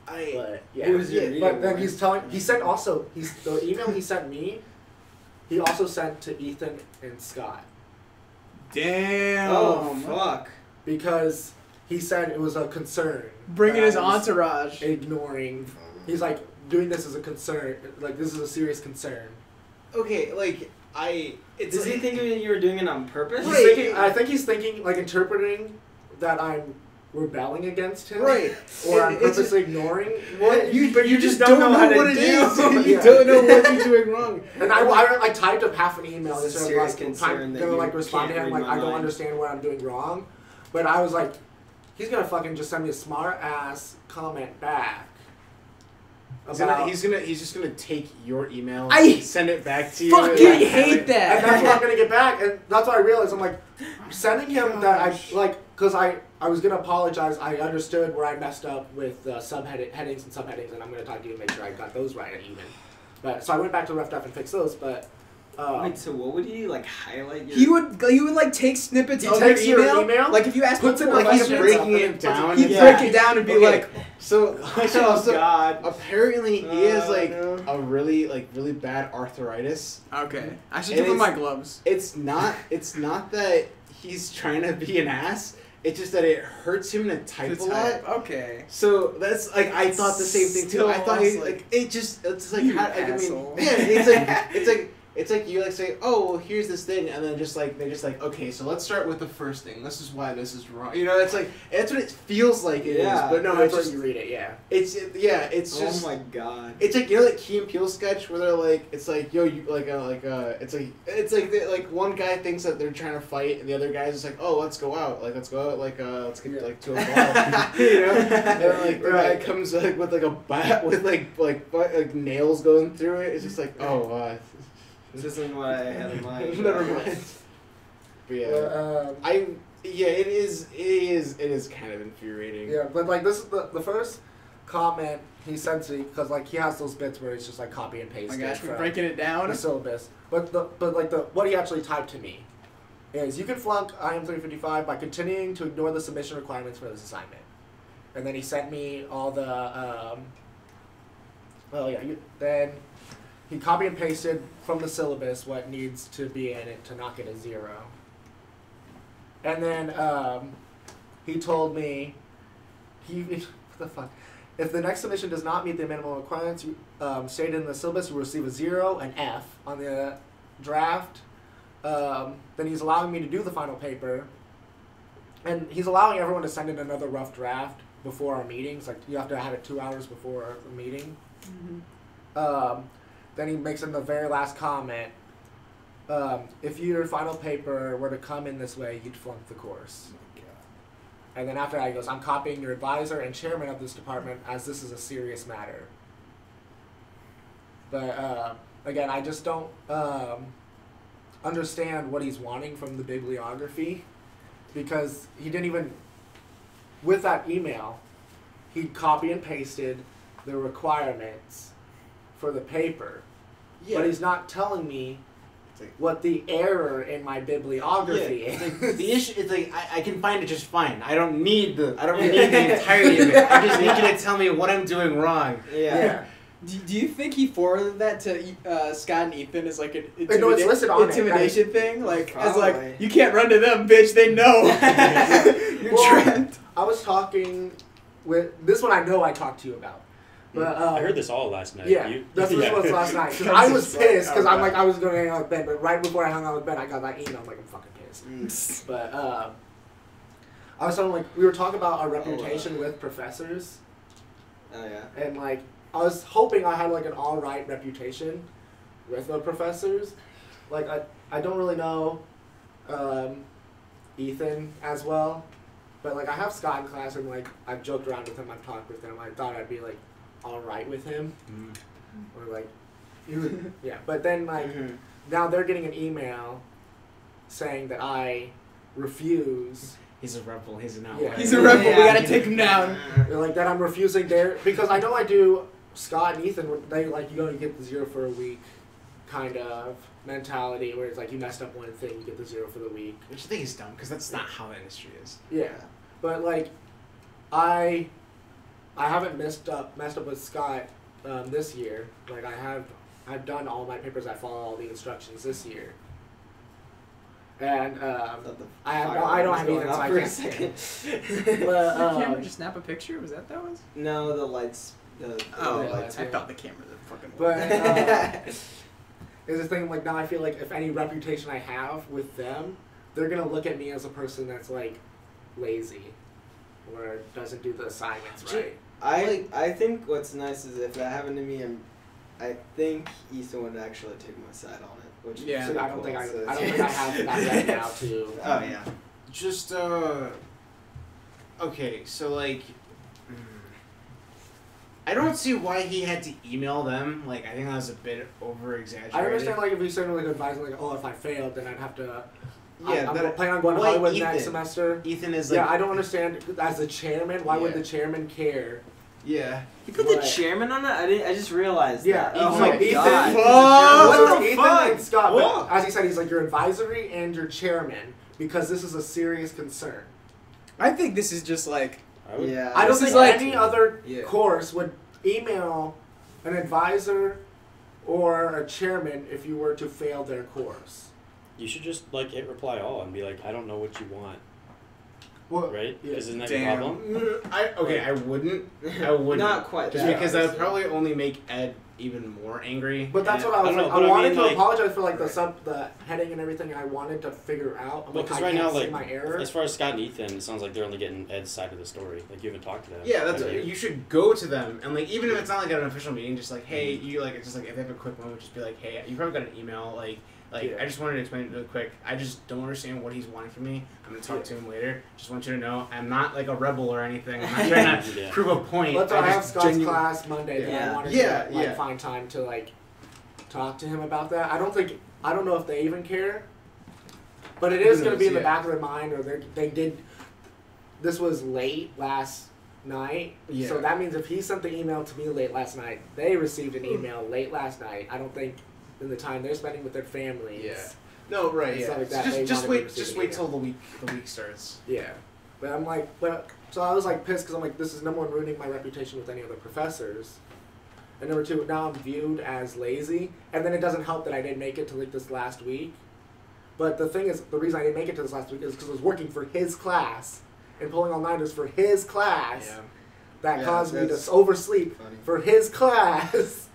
But yeah, It was your meeting, but then right? he sent also the email he sent me. He also sent to Ethan and Scott Damn. Oh fuck. because he said it was a concern. Bringing that his I was entourage. ignoring. He's like doing this as a concern. Like this is a serious concern. Okay, like Does he think you were doing it on purpose? He's thinking, I think he's thinking like interpreting that I'm rebelling against him, Right. Or I'm It's purposely ignoring what But you just don't know how to what it do. is. You Yeah. don't know what you're doing wrong. And I typed up half an email It's a instead of serious like concern that gonna you like respond to can't him read like my I don't mind. understand what I'm doing wrong, but I was like, he's gonna fucking just send me a smart ass comment back. About, He's just gonna take your email I and send it back to you. Fucking and, like, hate and that. that's what I'm gonna get back, and that's what I realized. I'm like, sending him that I like, cause I was gonna apologize. I understood where I messed up with headings and subheadings, and I'm gonna talk to you and make sure I got those right even. But so I went back to rough draft and fixed those. But Wait, so what would he like highlight? Your... He would like take snippets He of takes your your email. email, Like if you ask puts it people in like he's questions, breaking and it then puts down. he'd Yeah. break it down and be Okay. like, So Oh God. apparently he has like no. a really bad arthritis. okay, I should And give him my it's- gloves. It's not that he's trying to be an ass. It's just that it hurts him to type a lot. Okay. So that's like I thought the same thing too. Still I thought he also, like it's like you how, like, I mean asshole. yeah it's like you like say, oh well, here's this thing, and then just like they're just like, okay, so let's start with the first thing. This is why this is wrong. You know, it's like that's what it feels like it is. Yeah, But no, that's it's what just you read it. Yeah. it's just Oh my God. it's like, you know, that Key and Peele sketch where they're like, it's like, yo, you it's like they, one guy thinks that they're trying to fight, and the other guy's just like, oh, let's go out, let's get Yeah. like to a bar, you know, and like the Right. guy comes like with like a bat with like nails going through it. It's just like, oh, This isn't what I had in mind. never mind. But yeah, it is kind of infuriating. Yeah, but like this is the first comment he sends me because like he has those bits where it's just like copy and Oh paste. my gosh, it we're from breaking it down. the syllabus. But what he actually typed to me is you can flunk IM 355 by continuing to ignore the submission requirements for this assignment. And then he sent me all the then he copy and pasted from the syllabus what needs to be in it to not get a 0. And then he told me what the fuck. If the next submission does not meet the minimum requirements stated in the syllabus, you will receive a 0, an F on the draft. Then he's allowing me to do the final paper. And he's allowing everyone to send in another rough draft before our meetings. Like, you have to have it 2 hours before the meeting. Mm-hmm. Then he makes in the very last comment, if your final paper were to come in this way, you'd flunk the course. And then after that, he goes, I'm copying your advisor and chairman of this department as this is a serious matter. But, again, I just don't understand what he's wanting from the bibliography because he didn't even, with that email, he copy and pasted the requirements for the paper. Yeah. But he's not telling me what the error in my bibliography is. It's like, the issue is like I can find it just fine. I don't need the entirety of it. I just need you to tell me what I'm doing wrong. Yeah. Do you think he forwarded that to Scott and Ethan as like an No, it's listed on it. intimidation thing? Like, as Probably. like, you can't run to them, bitch, they know. You're Well, trapped. I was talking with this one. I know I talked to you about. But, I heard this all last night. Yeah, This was last night. 'Cause I was pissed because I'm like I was going to hang out with Ben, but right before I hung out with Ben, I got that email. I'm like, I'm fucking pissed. But I was talking like we were talking about our reputation with professors, Oh yeah. and like I was hoping I had like an all right reputation with the professors. Like I don't really know Ethan as well, but like I have Scott in class and like I've joked around with him, I've talked with him. I thought I'd be like all right with him, Mm. or like, yeah. But then like now they're getting an email saying that I refuse. He's a rebel. He's an Yeah. outlaw. He's a rebel. We gotta take him down. Like that I'm refusing their, because I know I do Scott and Ethan, they like you only get the 0 for a week kind of mentality where it's like you messed up one thing, you get the 0 for the week. Which I think is dumb because that's not how the industry is. Yeah, but like I haven't messed up with Scott this year. Like I've done all my papers. I follow all the instructions this year. And I don't have anything, so I can't But but the camera just snap a picture? Was that was? No, the lights. Oh, the lights, I yeah. thought the camera the fucking. But is the thing like now I feel like if any reputation I have with them, they're gonna look at me as a person that's like lazy or doesn't do the assignments right. I think what's nice is if that happened to me, I think Ethan would actually take my side on it. Which Yeah. is So I don't cool, think I so don't think I have that right now to. Oh yeah. Just okay, so like I don't see why he had to email them. Like I think that was a bit over exaggerated. I understand like if you send like advice like, oh, if I failed then I'd have to. Yeah, I'm but planning on going to like Hollywood Ethan. next semester. Ethan is like Yeah, I don't understand. As the chairman, why would Yeah. the chairman care? yeah. He put the Right. chairman on it. I just realized. Yeah, That. Oh Ethan- my Ethan- god. What What the Ethan fuck? and Scott, Whoa. but as he said, he's like your advisory and your chairman because this is a serious concern. I think this is just like. I would, Yeah. I don't This think is like- any other Yeah. course would email an advisor or a chairman if you were to fail their course. You should just like hit reply all and be like, I don't know what you want, Well, right? yeah. Because isn't that your Damn. problem? I wouldn't. I wouldn't. Not quite. Just that, because that would obviously. probably only make Ed even more angry. But that's And- what I was I don't like. know, I but I wanted mean, to like- apologize for like the heading and everything. I wanted to figure out. I'm Well, like, because I right can't now, see like, my error. as far as Scott and Ethan, it sounds like they're only getting Ed's side of the story. Like, you haven't talked to them. Yeah, that's Have you? you should go to them and like even if it's not like an official meeting, just like hey, you like it's just like if they have a quick moment, just be like hey, you probably got an email like Yeah. I just wanted to explain it really quick. I just don't understand what he's wanting from me. I'm gonna talk to him later. Just want you to know I'm not like a rebel or anything. I'm not trying to Yeah. prove a point. Let's I have just Scott's genu- class Monday. Yeah. Then I wanted Yeah, to like yeah. find time to like talk to him about that. I don't know if they even care, but it is Who going to be in the knows, yeah. back of their mind. Or they did. This was late last night, Yeah. so that means if he sent the email to me late last night, they received an email late last night. I don't think in the time they're spending with their families. Yeah. No, right, And yeah. stuff like So that, they just wanted to wait receive just an wait email. till the week starts. Yeah. But I'm like, so I was like pissed because I'm like, this is number one, ruining my reputation with any other professors. And number two, now I'm viewed as lazy. And then it doesn't help that I didn't make it to like this last week. But the thing is, the reason I didn't make it to this last week is because I was working for his class and pulling all-nighters for his class. Yeah. That Yeah, caused me to that's oversleep funny. for his class.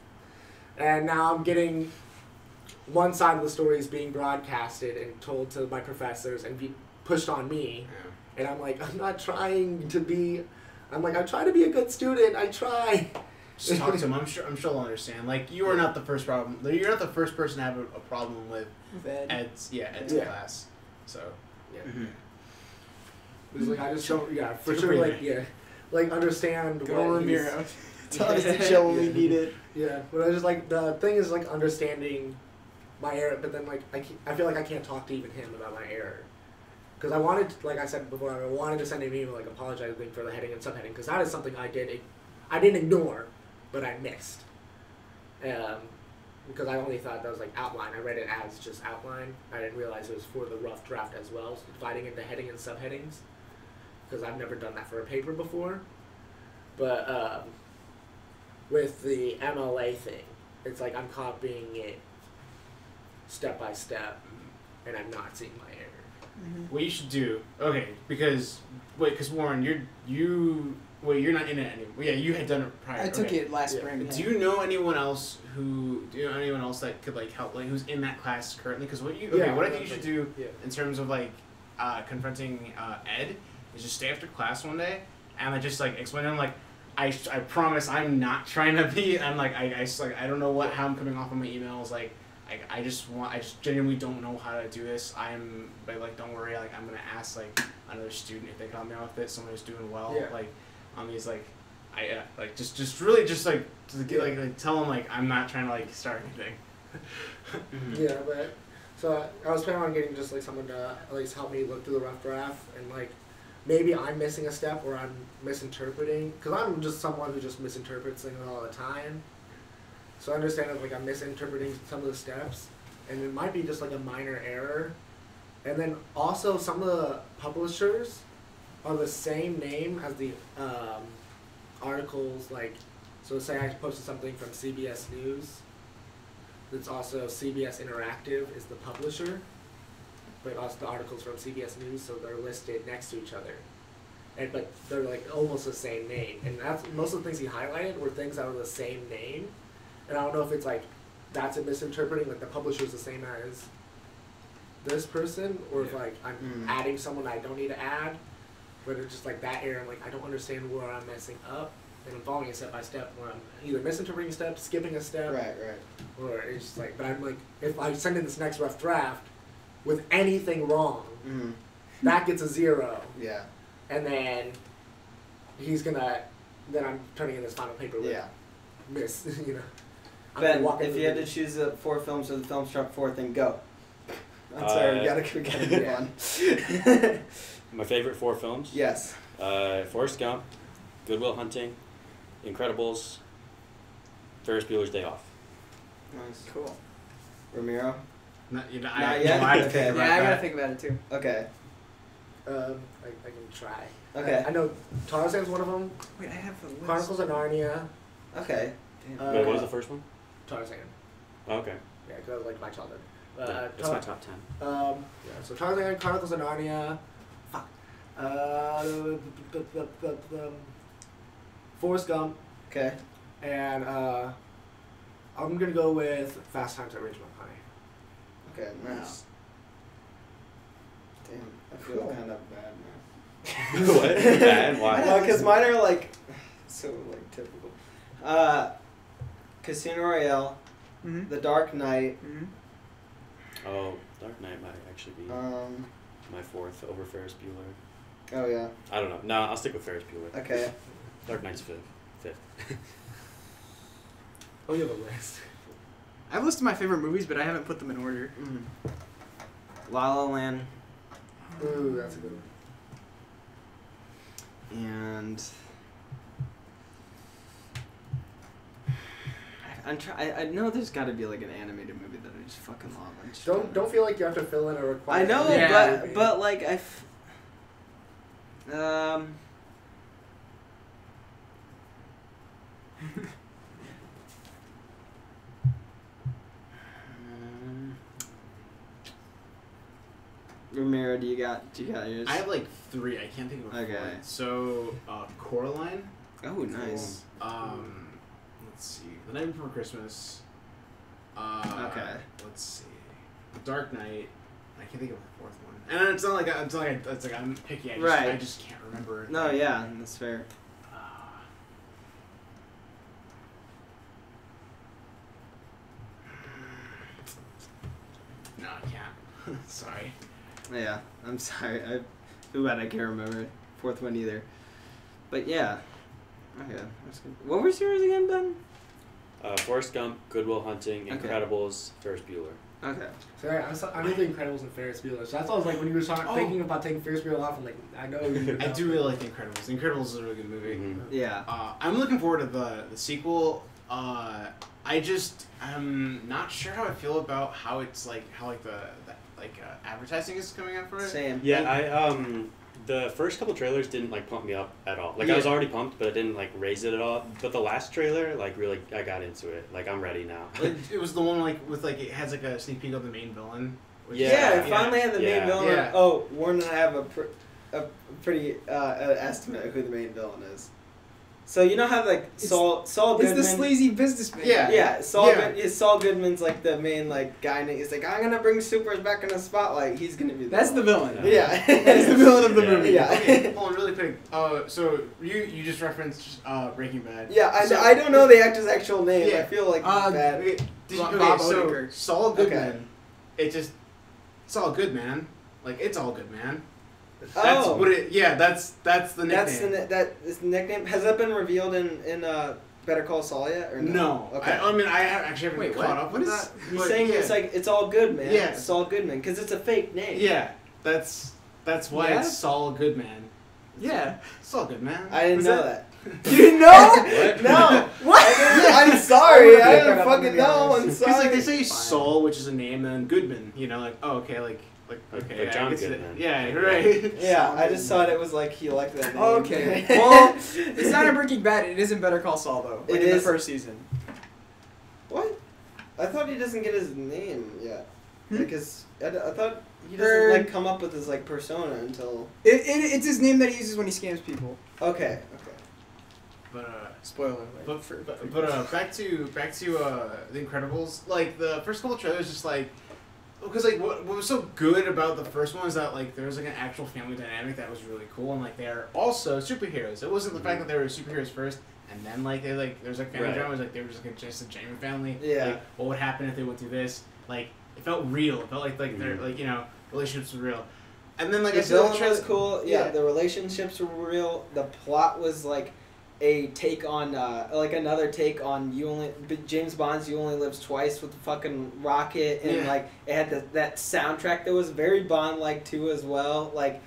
And now I'm getting one side of the story is being broadcasted and told to my professors and be pushed on me. Yeah. And I'm like, I'm not trying to be. I'm like, I try to be a good student. I try. Just talk to him. I'm sure they'll understand. Like you are not the first problem. You're not the first person to have a problem with Ed's Yeah. class. So yeah. Mhm. It's like I just don't. Yeah, for Take a sure. breather. Like yeah, understand. Go what Ramiro. he's- Tell us to chill when we need it. Yeah, but I just like the thing is like understanding my error, but then like I feel like I can't talk to even him about my error. Because I wanted, like I said before, I wanted to send him an email like apologizing for the heading and subheading, because that is something I didn't ignore, but I missed. Because I only thought that was like outline. I read it as just outline. I didn't realize it was for the rough draft as well, so dividing into heading and subheadings. Because I've never done that for a paper before. But with the MLA thing, it's like I'm copying it step by step, and I'm not seeing my error. What you should do, okay, because Warren, you're not in it anymore. Yeah, you had done it prior. I took okay. it last Yeah. spring. Do you know anyone else that could like help, like who's in that class currently? Because what I think you should do Yeah. in terms of like confronting Ed is just stay after class one day and like just like explain to him like I promise I'm not trying to be. I'm like I don't know how I'm coming off on my emails like. I just genuinely don't know how to do this. But like, don't worry. Like, I'm gonna ask like another student if they can help me out with it. Someone who's doing well. Yeah. Like, on these like, I like just really just like to get like tell him like I'm not trying to like start anything. Yeah, but so I was planning on getting just like someone to at least help me look through the rough draft, and like maybe I'm missing a step or I'm misinterpreting, because I'm just someone who just misinterprets things all the time. So I understand that like I'm misinterpreting some of the steps, and it might be just like a minor error. And then also some of the publishers are the same name as the articles, like, so say I posted something from CBS News, it's also CBS Interactive is the publisher, but also the articles from CBS News, so they're listed next to each other. And but they're like almost the same name. And that's most of the things he highlighted were things that were the same name. And I don't know if it's like that's a misinterpreting, like the publisher's the same as this person, or if like I'm adding someone I don't need to add, but it's just like that error. I'm like, I don't understand where I'm messing up, and I'm following it step by step where I'm either misinterpreting a step, skipping a step, Right. or it's just like. But I'm like, if I send in this next rough draft with anything wrong, that gets a 0. Yeah. And then he's gonna. Then I'm turning in this final paper with miss. You know. I'm Ben, walking if through you had the- to choose the 4 films or the film struck 4th, then go. I'm sorry, we gotta move on. My favorite 4 films? Yes. Forrest Gump, Good Will Hunting, Incredibles, Ferris Bueller's Day Off. Nice. Cool. Ramiro? Not Not I yet? have to Okay. think about Yeah, I gotta that. think about it too. Okay. I can try. Okay. I know Tarzan's one of them. Wait, I have the list. Chronicles of Narnia. Okay. Wait, what was the first one? Tarzan. Oh, okay. Yeah, because that was like my childhood. Yeah, that's my top 10. Yeah, so Tarzan, Chronicles of Narnia. Fuck. Forrest Gump. Okay. And I'm gonna go with Fast Times at Ridgemont High. Okay, nice. Damn, I feel Cool. kind of bad now. What? Bad? Why? Well, because mine are like, so like typical. Casino Royale, Mm-hmm. The Dark Knight, Mm-hmm. Oh, Dark Knight might actually be my 4th over Ferris Bueller. oh yeah, I don't know. No, I'll stick with Ferris Bueller. okay. Dark Knight's 5th. Oh, you have a list. I've listed my favorite movies, but I haven't put them in order. La La Land Ooh, that's a good one. and I know there's got to be like an animated movie that I just fucking love. I just Don't feel like you have to fill in a I requirement. know, Yeah. but like Ramiro, do you got yours? I have like 3. I can't think of a Okay. 4th. So Coraline. Oh, nice. Let's see. The Night Before Christmas. Okay. Let's see. Dark Knight. I can't think of the 4th one. And it's not like I'm picky. Right. I just can't remember. No, yeah, that's fair. No, I can't. Sorry. Yeah, I'm sorry. I feel bad I can't remember it. 4th one either. But yeah. Okay, that's good. What was yours again, Ben? Forrest Gump, Good Will Hunting, Okay. Incredibles, Ferris Bueller. Okay. So yeah, I'm into Incredibles and Ferris Bueller. So that's why I was like, when you were thinking about taking Ferris Bueller off, I'm like, I know you. I do really like The Incredibles. The Incredibles is a really good movie. Mhm. Yeah. I'm looking forward to the sequel. I'm not sure how I feel about how it's like the advertising is coming out for it. Same. Yeah, the first couple trailers didn't like pump me up at all. Like I was Yeah. already pumped, but it didn't like raise it at all. But the last trailer, like really, I got into it. Like I'm ready now. It was the one with it has like a sneak peek of the main villain. Which Yeah, it finally had the main Yeah. villain. Yeah. Oh, Warren and I have a pretty estimate of who the main villain is. So you know how like Saul It's Goodman. the sleazy businessman. Yeah. Yeah, Yeah. Saul Goodman's like the main like guy, and he's like, I'm gonna bring supers back in the spotlight. He's gonna be That's the villain. Yeah. That's the villain of the Yeah. movie. Yeah. Okay, hold on, really quick. So you just referenced Breaking Bad. Yeah, So- I don't know the actor's actual name. Yeah. I feel like bad. Okay, Bob so Odenkirk. Saul Goodman. It's all good, man. Like it's all good, man. That's Oh. what it. Yeah, that's the nickname. That is the nickname. Has that been revealed in Better Call Saul yet or no? No. Okay. I mean, I actually haven't Wait, caught what? up with What is- that. He's but saying yeah. it's like it's all good, man. Yeah. It's Saul Goodman because it's a fake name. Yeah, that's why Yeah? it's Saul Goodman. Yeah. Saul Goodman. I didn't Was know that- that. You didn't know? What? No. What? I'm sorry. I I didn't would've fucking picked know. up on I'm the sorry. Because like they say Fine. Saul, which is a name, and then Goodman. You know, like oh okay, like okay, Like I John guess it- Goodman. Yeah, right. Yeah, I just thought it was like he liked that name. Okay. Well, it's not in Breaking Bad. It is in Better Call Saul though. Like It in the is. first season. What? I thought he doesn't get his name yet. Hmm? Because I thought he doesn't like come up with his like persona until. It's his name that he uses when he scams people. Okay. But Spoiler alert. back to the Incredibles. Like the first couple trailers, just like because like what was so good about the first one is that like there was like an actual family dynamic that was really cool, and like they're also superheroes. It wasn't the fact that they were superheroes first, and then like they like there was like family Right. drama. It was like they were just a genuine family. Yeah. Like, what would happen if they went through this? Like it felt real. It felt like their like relationships were real. And then like The I said, villain was cool. Yeah, the relationships were real. The plot was like a take on like another take on James Bond's You Only Lives Twice with the fucking rocket, and Yeah. like it had that soundtrack that was very Bond like too as well. Like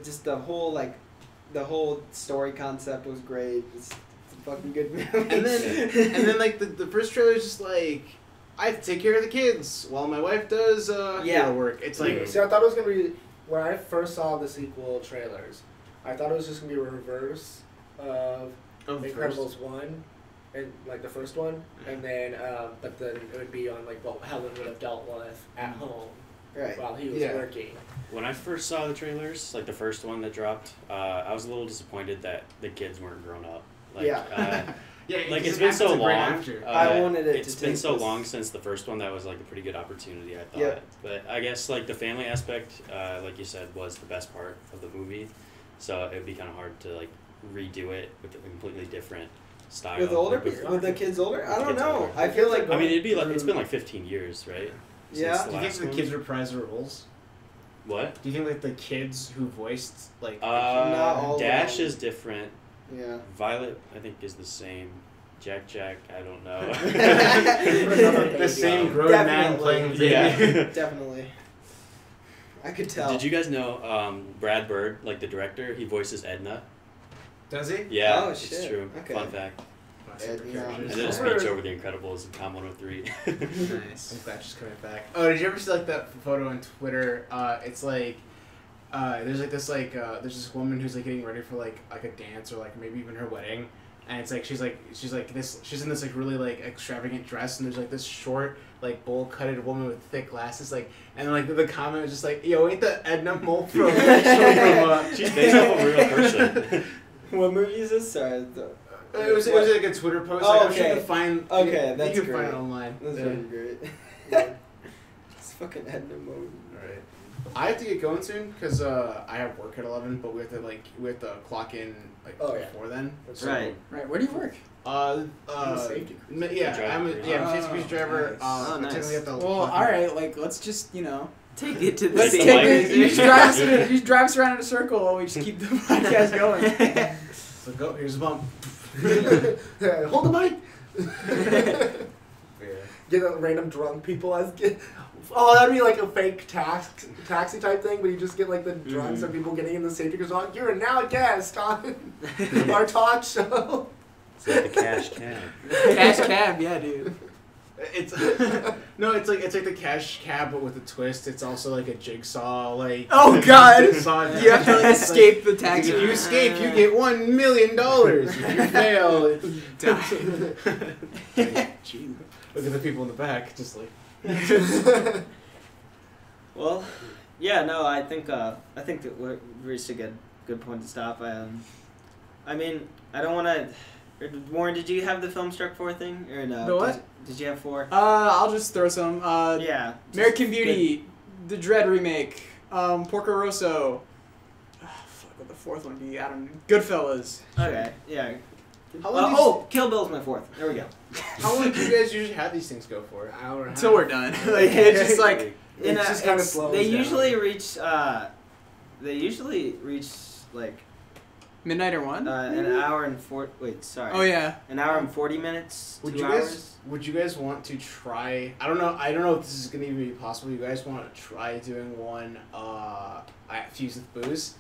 just the whole story concept was great. It's a fucking good movie. and then like the first trailer is just like I have to take care of the kids while my wife does hero work. It's like See, I thought it was gonna be when I first saw the sequel trailers. I thought it was just gonna be a reverse of Incredibles 1, and like the first one, and then but then it would be on like what Helen would have dealt with at home right. while he was working. When I first saw the trailers, like the first one that dropped, I was a little disappointed that the kids weren't grown up. Like, Yeah. yeah, like because it's been so happens right long. after. I wanted it It's to been take so this- long since the first one that was like a pretty good opportunity, I thought. Yep. But I guess like the family aspect, like you said, was the best part of the movie. So it would be kind of hard to like redo it with a completely different style. With the kids older? I don't Kids know. older. I feel like I mean, it'd be like it's been like 15 years, right? Yeah. Since the Do you think last the one. kids reprise their roles? What? Do you think like the kids who voiced like Not all Dash of them. is different. Yeah. Violet, I think, is the same. Jack, I don't know. the same grown man playing the Yeah. Definitely. I could tell. Did you guys know Brad Bird, like the director, he voices Edna? Does he? Yeah, Oh, it's shit. true. Okay. Fun fact. Edna. I did a speech over The Incredibles in Com 103. Nice. I'm glad she's coming back. Oh, did you ever see like that photo on Twitter? It's like there's like this there's this woman who's like getting ready for like a dance or like maybe even her wedding, and it's like she's in this like really like extravagant dress, and there's like this short like bowl cutted woman with thick glasses, like, and then like the comment was just like, yo, ain't the Edna Mole from She's based off of a real person. What movie is this? Sorry. It was like a Twitter post. Oh, like, I'm sure okay. you can find. Okay, that's you can find great. it online. That's Yeah. really great. It's fucking Edna mode. Alright. I have to get going soon because I have work at 11, but we have to clock in like before then. That's Right. Right. Where do you work? Safety cruiser. Yeah, I'm a Driver. safety cruiser driver. Nice. Oh, I nice. technically have to Well, all right. Like, let's just Take it to the let's Take take the mic. it. You just drive us around in a circle while we just keep the podcast going. So go. Here's a bump. Hold the mic. Yeah. Get random drunk people as oh, that'd be like a fake taxi type thing, but you just get like the drunks and people getting in the safety cruiser on. You're now a guest on our talk show. It's like the cash cab. Cash cab, yeah, dude. It's no, it's like the cash cab, but with a twist. It's also like a jigsaw, like. Oh God! Jigsaw You have to it's escape the like, taxi. if you escape, you get $1 million. If you fail, Gee. look at the people in the back, just like. Well, yeah, no, I think that we reached a good point to stop. I mean, I don't want to. Warren, did you have the film struck 4 thing or no? The what? Did you have 4? I'll just throw some. Yeah. American Beauty, the Dread remake, Porco Rosso. Fuck, what the 4th one be? I don't know. Goodfellas. Okay. Yeah. How long do you Kill Bill's my 4th. There we go. How long do you guys usually have these things go for? An hour and a half? Until we're done. Like it's just like it's just kind of slow. They usually reach. They usually reach like Midnight or 1? an hour and 40. Wait, sorry. Oh yeah. An hour and 40 minutes. Would 2 you hours. guys? Would you guys want to try? I don't know if this is gonna even be possible. You guys want to try doing one at Fuse with Booze?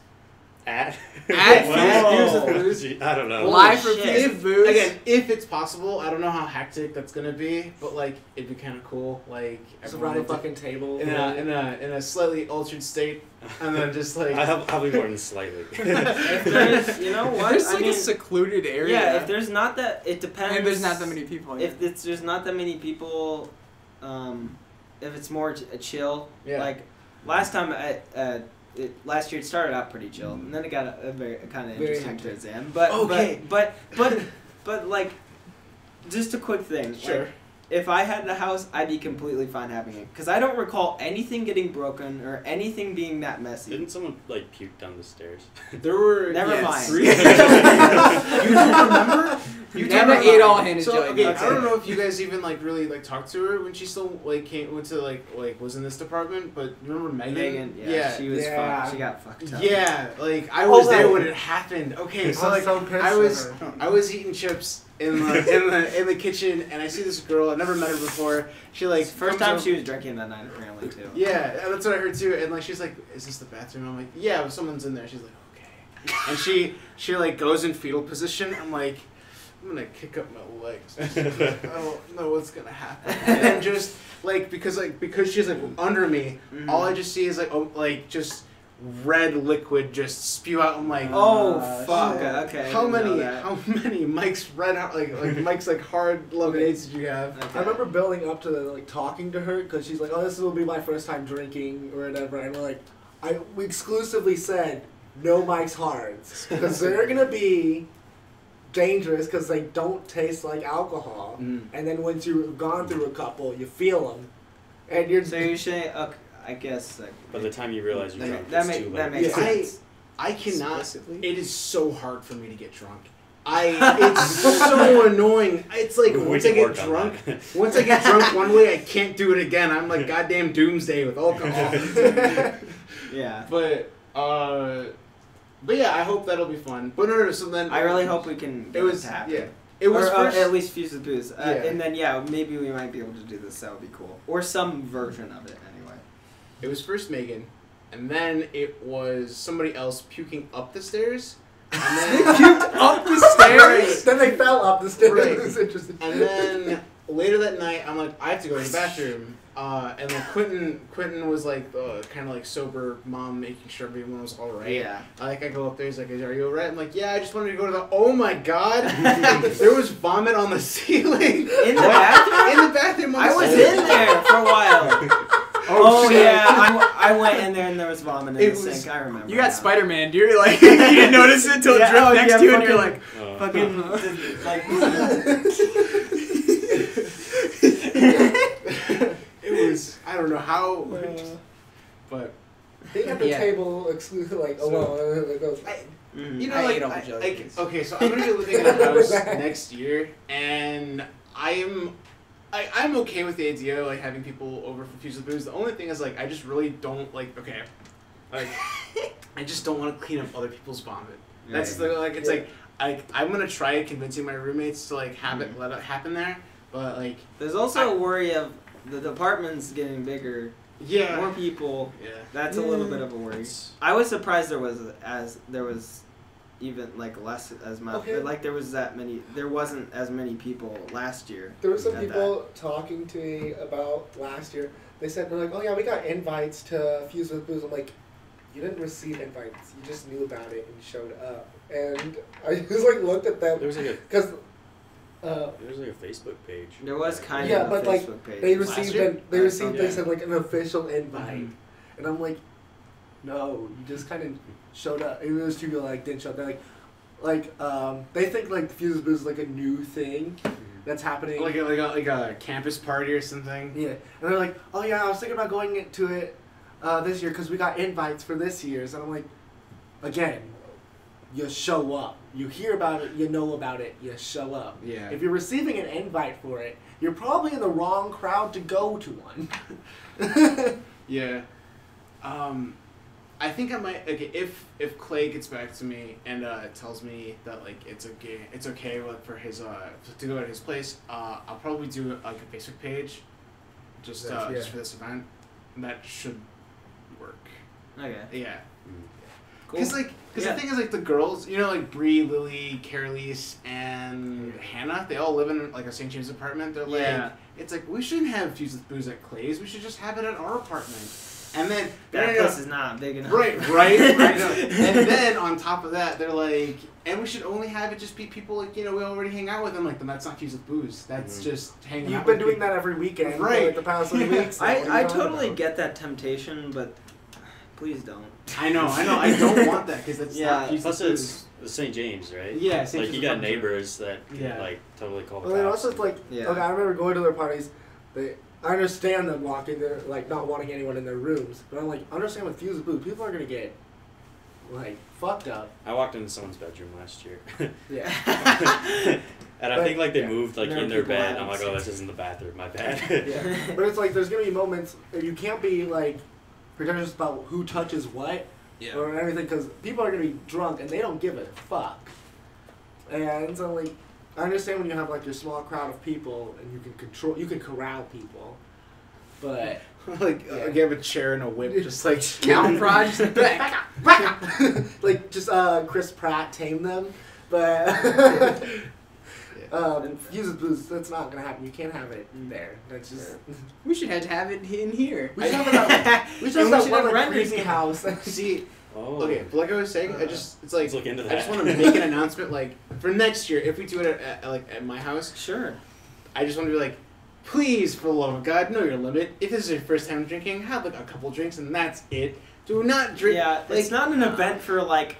At Fuse with Booze? I don't know. Live Holy for shit. Fuse with Booze. Again, if it's possible, I don't know how hectic that's gonna be, but like it'd be kind of cool. Like Just everyone around a would fucking table. in a slightly altered state, and then just like I'll be more than slightly. If there's, you know what? There's I like mean, a secluded area. yeah. If there's not that, it depends. and there's not that many people. If there's not that many people, if it's more a chill. Yeah. Like last time, last year it started out pretty chill, and then it got a very kind of Very interesting hectic. towards the end. But Okay. but like, just a quick thing. Sure. Like, if I had the house, I'd be completely fine having it, because I don't recall anything getting broken or anything being that messy. Didn't someone like puke down the stairs? There were Never yes. mind. You don't remember? You Never don't ate remember. all-handed So jelly okay, beans. I don't know if you guys even like really like talked to her when she still like went to like was in this department, but remember Megan? Megan, yeah, she was Yeah. fucked. She got fucked up. Yeah, like I Hold was there on. when it happened. Okay, so I like was so pissed I was at her. I was eating chips in the kitchen, and I see this girl. I never met her before. She like First comes time over- she was drinking that night, apparently too. Yeah, that's what I heard too. And like she's like, "Is this the bathroom?" I'm like, "Yeah, someone's in there." She's like, "Okay." And she like goes in fetal position. I'm like, I'm gonna kick up my legs. I don't know what's gonna happen. And then just like because she's like under me, Mhm. all I just see is like just red liquid just spew out. I'm like, Oh fuck! shit. Okay. I how didn't know many that. Mike's red like Mike's like hard lemonades did you have? Okay. I remember building up to the, like talking to her because she's like, "Oh, this will be my first time drinking or whatever," and we're like, we exclusively said no Mike's Hards because they're gonna be dangerous because they don't taste like alcohol, Mm. and then once you've gone through a couple, you feel them, and you're So you should. Okay, I guess. Like, By the time you realize you're drunk, that it's make- too that late. makes Yeah. sense. I cannot. Explicitly? It is so hard for me to get drunk. It's so annoying. It's like We once I can get work on drunk, that. once I get drunk one way, I can't do it again. I'm like goddamn doomsday with alcohol. Yeah. but yeah, I hope that'll be fun. But no. So then I really hope we can get it was to happen. yeah. It was or, first. at least fuse the booze. Yeah. And then maybe we might be able to do this. That would be cool. Or some version of it anyway. It was first Megan, and then it was somebody else puking up the stairs, and then Puked up the stairs. then they fell up the stairs. Right. It was interesting. And then later that night, I'm like, I have to go to the bathroom. And then Quentin was like, kind of like sober mom, making sure everyone was all right. Yeah. I go up there. He's like, "Are you all right?" I'm like, "Yeah, I just wanted to go to the." Oh my god, there was vomit on the ceiling. In the bathroom? In the bathroom. On I the was ceiling. in there for a while. Oh yeah, I went in there and there was vomit in It the was- sink. I remember. You got now. Spider-Man, dude. You're like, you didn't notice it until it Yeah, dripped oh, next yeah, to you, and you're like, Oh. Fucking like. It was. I don't know how. But Being at the Yeah. table exclusive, like So- alone, it goes. Mhm. you know, I like, ate all the jelly beans. okay, so I'm gonna be living in a house next year, and I'm okay with the idea of like having people over for Fuse with Booze. The only thing is like I just really don't like. Okay, like I just don't want to clean up other people's vomit. That's Right. the like. It's Yeah. like I'm gonna try convincing my roommates to like have it let it happen there, but like There's also a worry of the department's getting bigger, yeah, more people. yeah. That's a little bit of a worry. I was surprised there was even like less as much. Okay. But, like there wasn't as many people last year. There were some at people talking to me about last year. They said they're like, "Oh yeah, we got invites to Fuse with Booze." I'm like, "You didn't receive invites. You just knew about it and showed up." And I just like looked at them There was like a because Facebook page. There was kind Yeah, of a but, like, Facebook page. they Last received year? they Yeah. received they said like an official invite, Mhm. and I'm like, "No, you just kind of showed up." And those two people like didn't show up. They're like they think like Fuse with Booze is like a new thing that's happening. Like a campus party or something. Yeah, and they're like, "Oh yeah, I was thinking about going into it this year because we got invites for this year's." And I'm like, again, you show up. You hear about it, you know about it, you show up. Yeah. If you're receiving an invite for it, you're probably in the wrong crowd to go to one. Yeah. I think I might, okay, if Clay gets back to me and tells me that like it's okay like for his to go at his place, I'll probably do like a Facebook page, just for this event. And that should work. Okay. Yeah. Cool. Because the thing is, like, the girls, you know, like Bree, Lily, Carolise, and Hannah, they all live in like a St. James apartment. They're like, it's like, we shouldn't have Fused with Booze at Clay's. We should just have it at our apartment. And then that place is not big enough. Right. And then on top of that, they're like, and we should only have it just be people like, you know, we already hang out with them. Like, then that's not Fused with Booze. That's just hanging out. You've been doing that every weekend for like the past 3 weeks. I totally get that temptation, but please don't. I know. I don't want that because that's not Fused Plus with it's St. James, right? Yeah, St. Like you got neighbors that like totally call the cops. Well, cops. also like, okay, I remember going to their parties. I understand them walking there, like not wanting anyone in their rooms, but I'm like, understand with Fused with Booze, people are gonna get like fucked up. I walked into someone's bedroom last year. Yeah. And I think like they moved like in their bed. I'm like, oh, this isn't the bathroom. My bad. Yeah. But it's like there's gonna be moments you can't be like pretentious about who touches what or anything because people are gonna be drunk and they don't give a fuck. And so like. I understand when you have like your small crowd of people and you can corral people, but like you have a chair and a whip, just like count Raj back, like just Chris Pratt tame them, but Fused with Booze, that's not gonna happen. You can't have it in there. That's just we should have it in here. We should have that one crazy house. See. Oh. Okay, but like I was saying, it's like let's look into that. I just want to make an announcement like for next year if we do it at my house. Sure. I just want to be like, please, for the love of God, know your limit. If this is your first time drinking, have like a couple drinks and that's it. Do not drink. Yeah, like, it's not an event for like.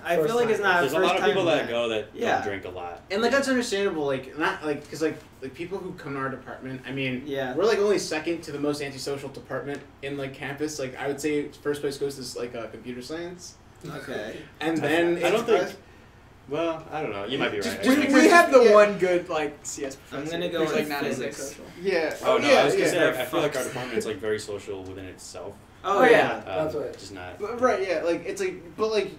I feel like it's not. There's a lot of people that go that don't drink a lot, and like that's understandable. Like not like because like people who come to our department. I mean, we're like only second to the most antisocial department in like campus. Like I would say first place goes to like computer science. Okay. And then I don't think. Well, I don't know. You might be right. We have the one good like CS professor. I'm gonna go with like physics. Yeah. Oh no, I was gonna say I feel like our department is like very social within itself. Oh yeah, that's right. Just not. Right. Yeah. Like it's like, but like.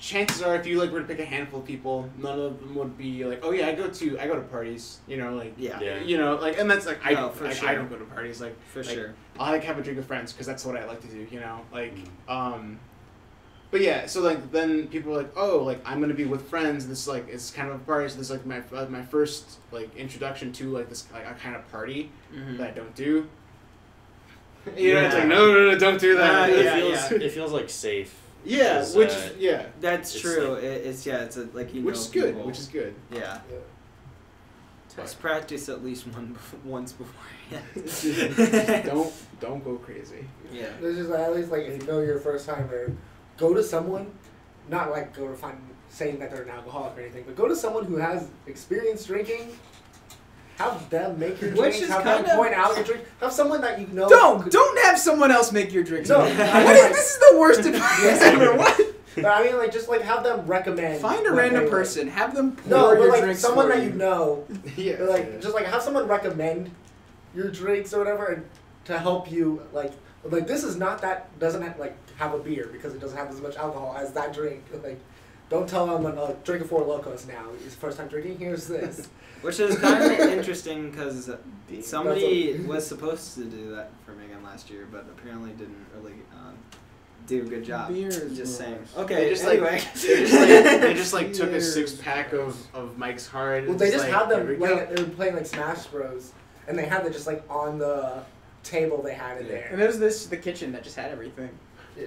Chances are, if you like were to pick a handful of people, none of them would be like, "Oh yeah, I go to parties." You know, like you know, like, and that's like I don't go to parties, like sure. I like have a drink with friends because that's what I like to do. You know, like but yeah, so like then people are like, "Oh, like I'm gonna be with friends." This like it's kind of a party. So this is like my first like introduction to like this like a kind of party that I don't do. You know, it's like no, don't do that. It feels like safe. Yeah, that's true. It's it's like which is good. Which is good. Yeah. Just practice at least once beforehand. don't go crazy. Yeah. There's just at least like if you know you're a first timer, go to someone, not like go to find saying that they're an alcoholic or anything, but go to someone who has experience drinking. Have them make your drinks. Have them point out your drink. Have someone that you know. Don't have someone else make your drinks. No, this is the worst advice ever. What? But I mean, like, just like have them recommend. Find a random person. Have them pour your like, drinks someone for that you know. Just like have someone recommend your drinks or whatever, and to help you like this is not that doesn't have a beer because it doesn't have as much alcohol as that drink. Like, don't tell them drink a Four Locos now. It's first time drinking. Here's this. Which is kind of interesting because somebody was supposed to do that for Megan last year, but apparently didn't really do a good job. Just saying. Okay. They just anyway. they just took a 6-pack of Mike's Hard. Well, they just had them. They were playing like Smash Bros, and they had it just like on the table. They had it there. And there's the kitchen that just had everything. Yeah.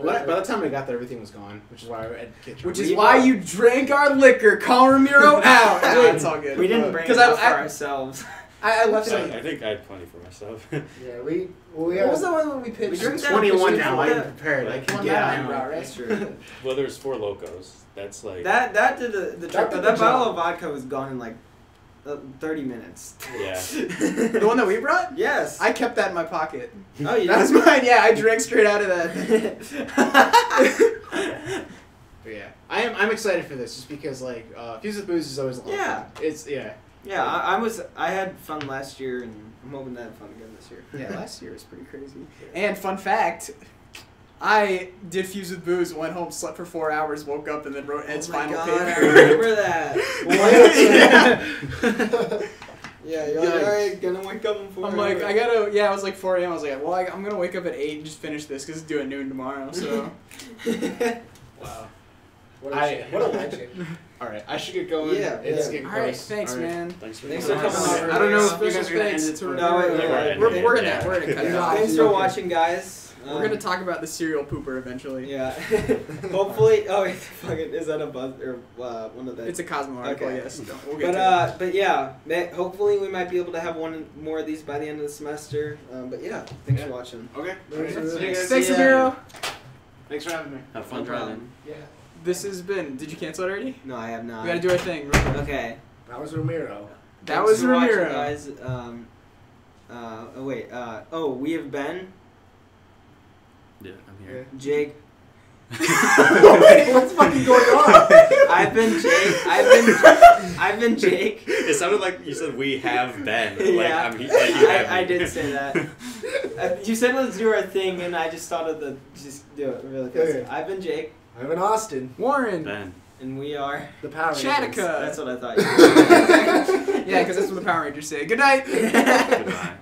By the time I got there, everything was gone, which is why I had kitchen. Which is why you drank our liquor. Call Ramiro out. It's all good. We didn't bring it up for ourselves. I left it. I think I had plenty for myself. Yeah, what was the one when we pitched? I'm 21 now. I'm prepared. I can get out. That's true. Well, there's 4 Locos. That's like that did the trick. But that bottle of vodka was gone in like 30 minutes. Yeah. The one that we brought? Yes. I kept that in my pocket. Oh, yeah. That's mine. Yeah, I drank straight out of that. But yeah, I'm excited for this just because like Fused with Booze is always a lot of fun. It's Yeah, I had fun last year, and I'm hoping to have fun again this year. Yeah, last year was pretty crazy. And fun fact, I did Fuse with Booze, went home, slept for 4 hours, woke up, and then wrote Ed's final I paper. remember that. Yeah, you're like, alright, gonna wake up in 4 I'm like, I was like 4 a.m. I was like, well, I'm gonna wake up at 8 and just finish this because it's due at noon tomorrow, so. Wow. What a legend. All right, I should get going. Yeah, It's yeah. getting All right, close. thanks, All right. man. Thanks for Thanks coming for coming on. on. I don't know if you Special guys are gonna end thanks it. to No, wait, We're gonna cut it Yeah. out. Thanks for watching, guys. We're gonna talk about the serial pooper eventually. Yeah. Hopefully. Oh, wait, fucking, is that a buzz or one of the? It's a Cosmo article, Okay. yes. We'll get to it. But yeah, hopefully we might be able to have one more of these by the end of the semester. But yeah, thanks for watching. Okay. Thanks, All right. Thanks, Ramiro. Thanks for having me. Have fun No problem. driving. Yeah. This has been. Did you cancel it already? No, I have not. We gotta do our thing. Real quick. Okay. That was Ramiro. That Thanks was for watching, Ramiro. guys. We have Ben, Yeah, I'm here. Jake. Wait, what's fucking going on? I've been Jake. I've been Jake. It sounded like you said we have Ben. Like, Yeah. like you have I me. did say that. You said let's do our thing, and I just thought of just do it really fast. Okay. I've been Jake, I'm in Austin. Warren. Ben. and we are. The Power Rangers. Chattica. That's what I thought. You Yeah, because that's what the Power Rangers say. Good night. Goodbye.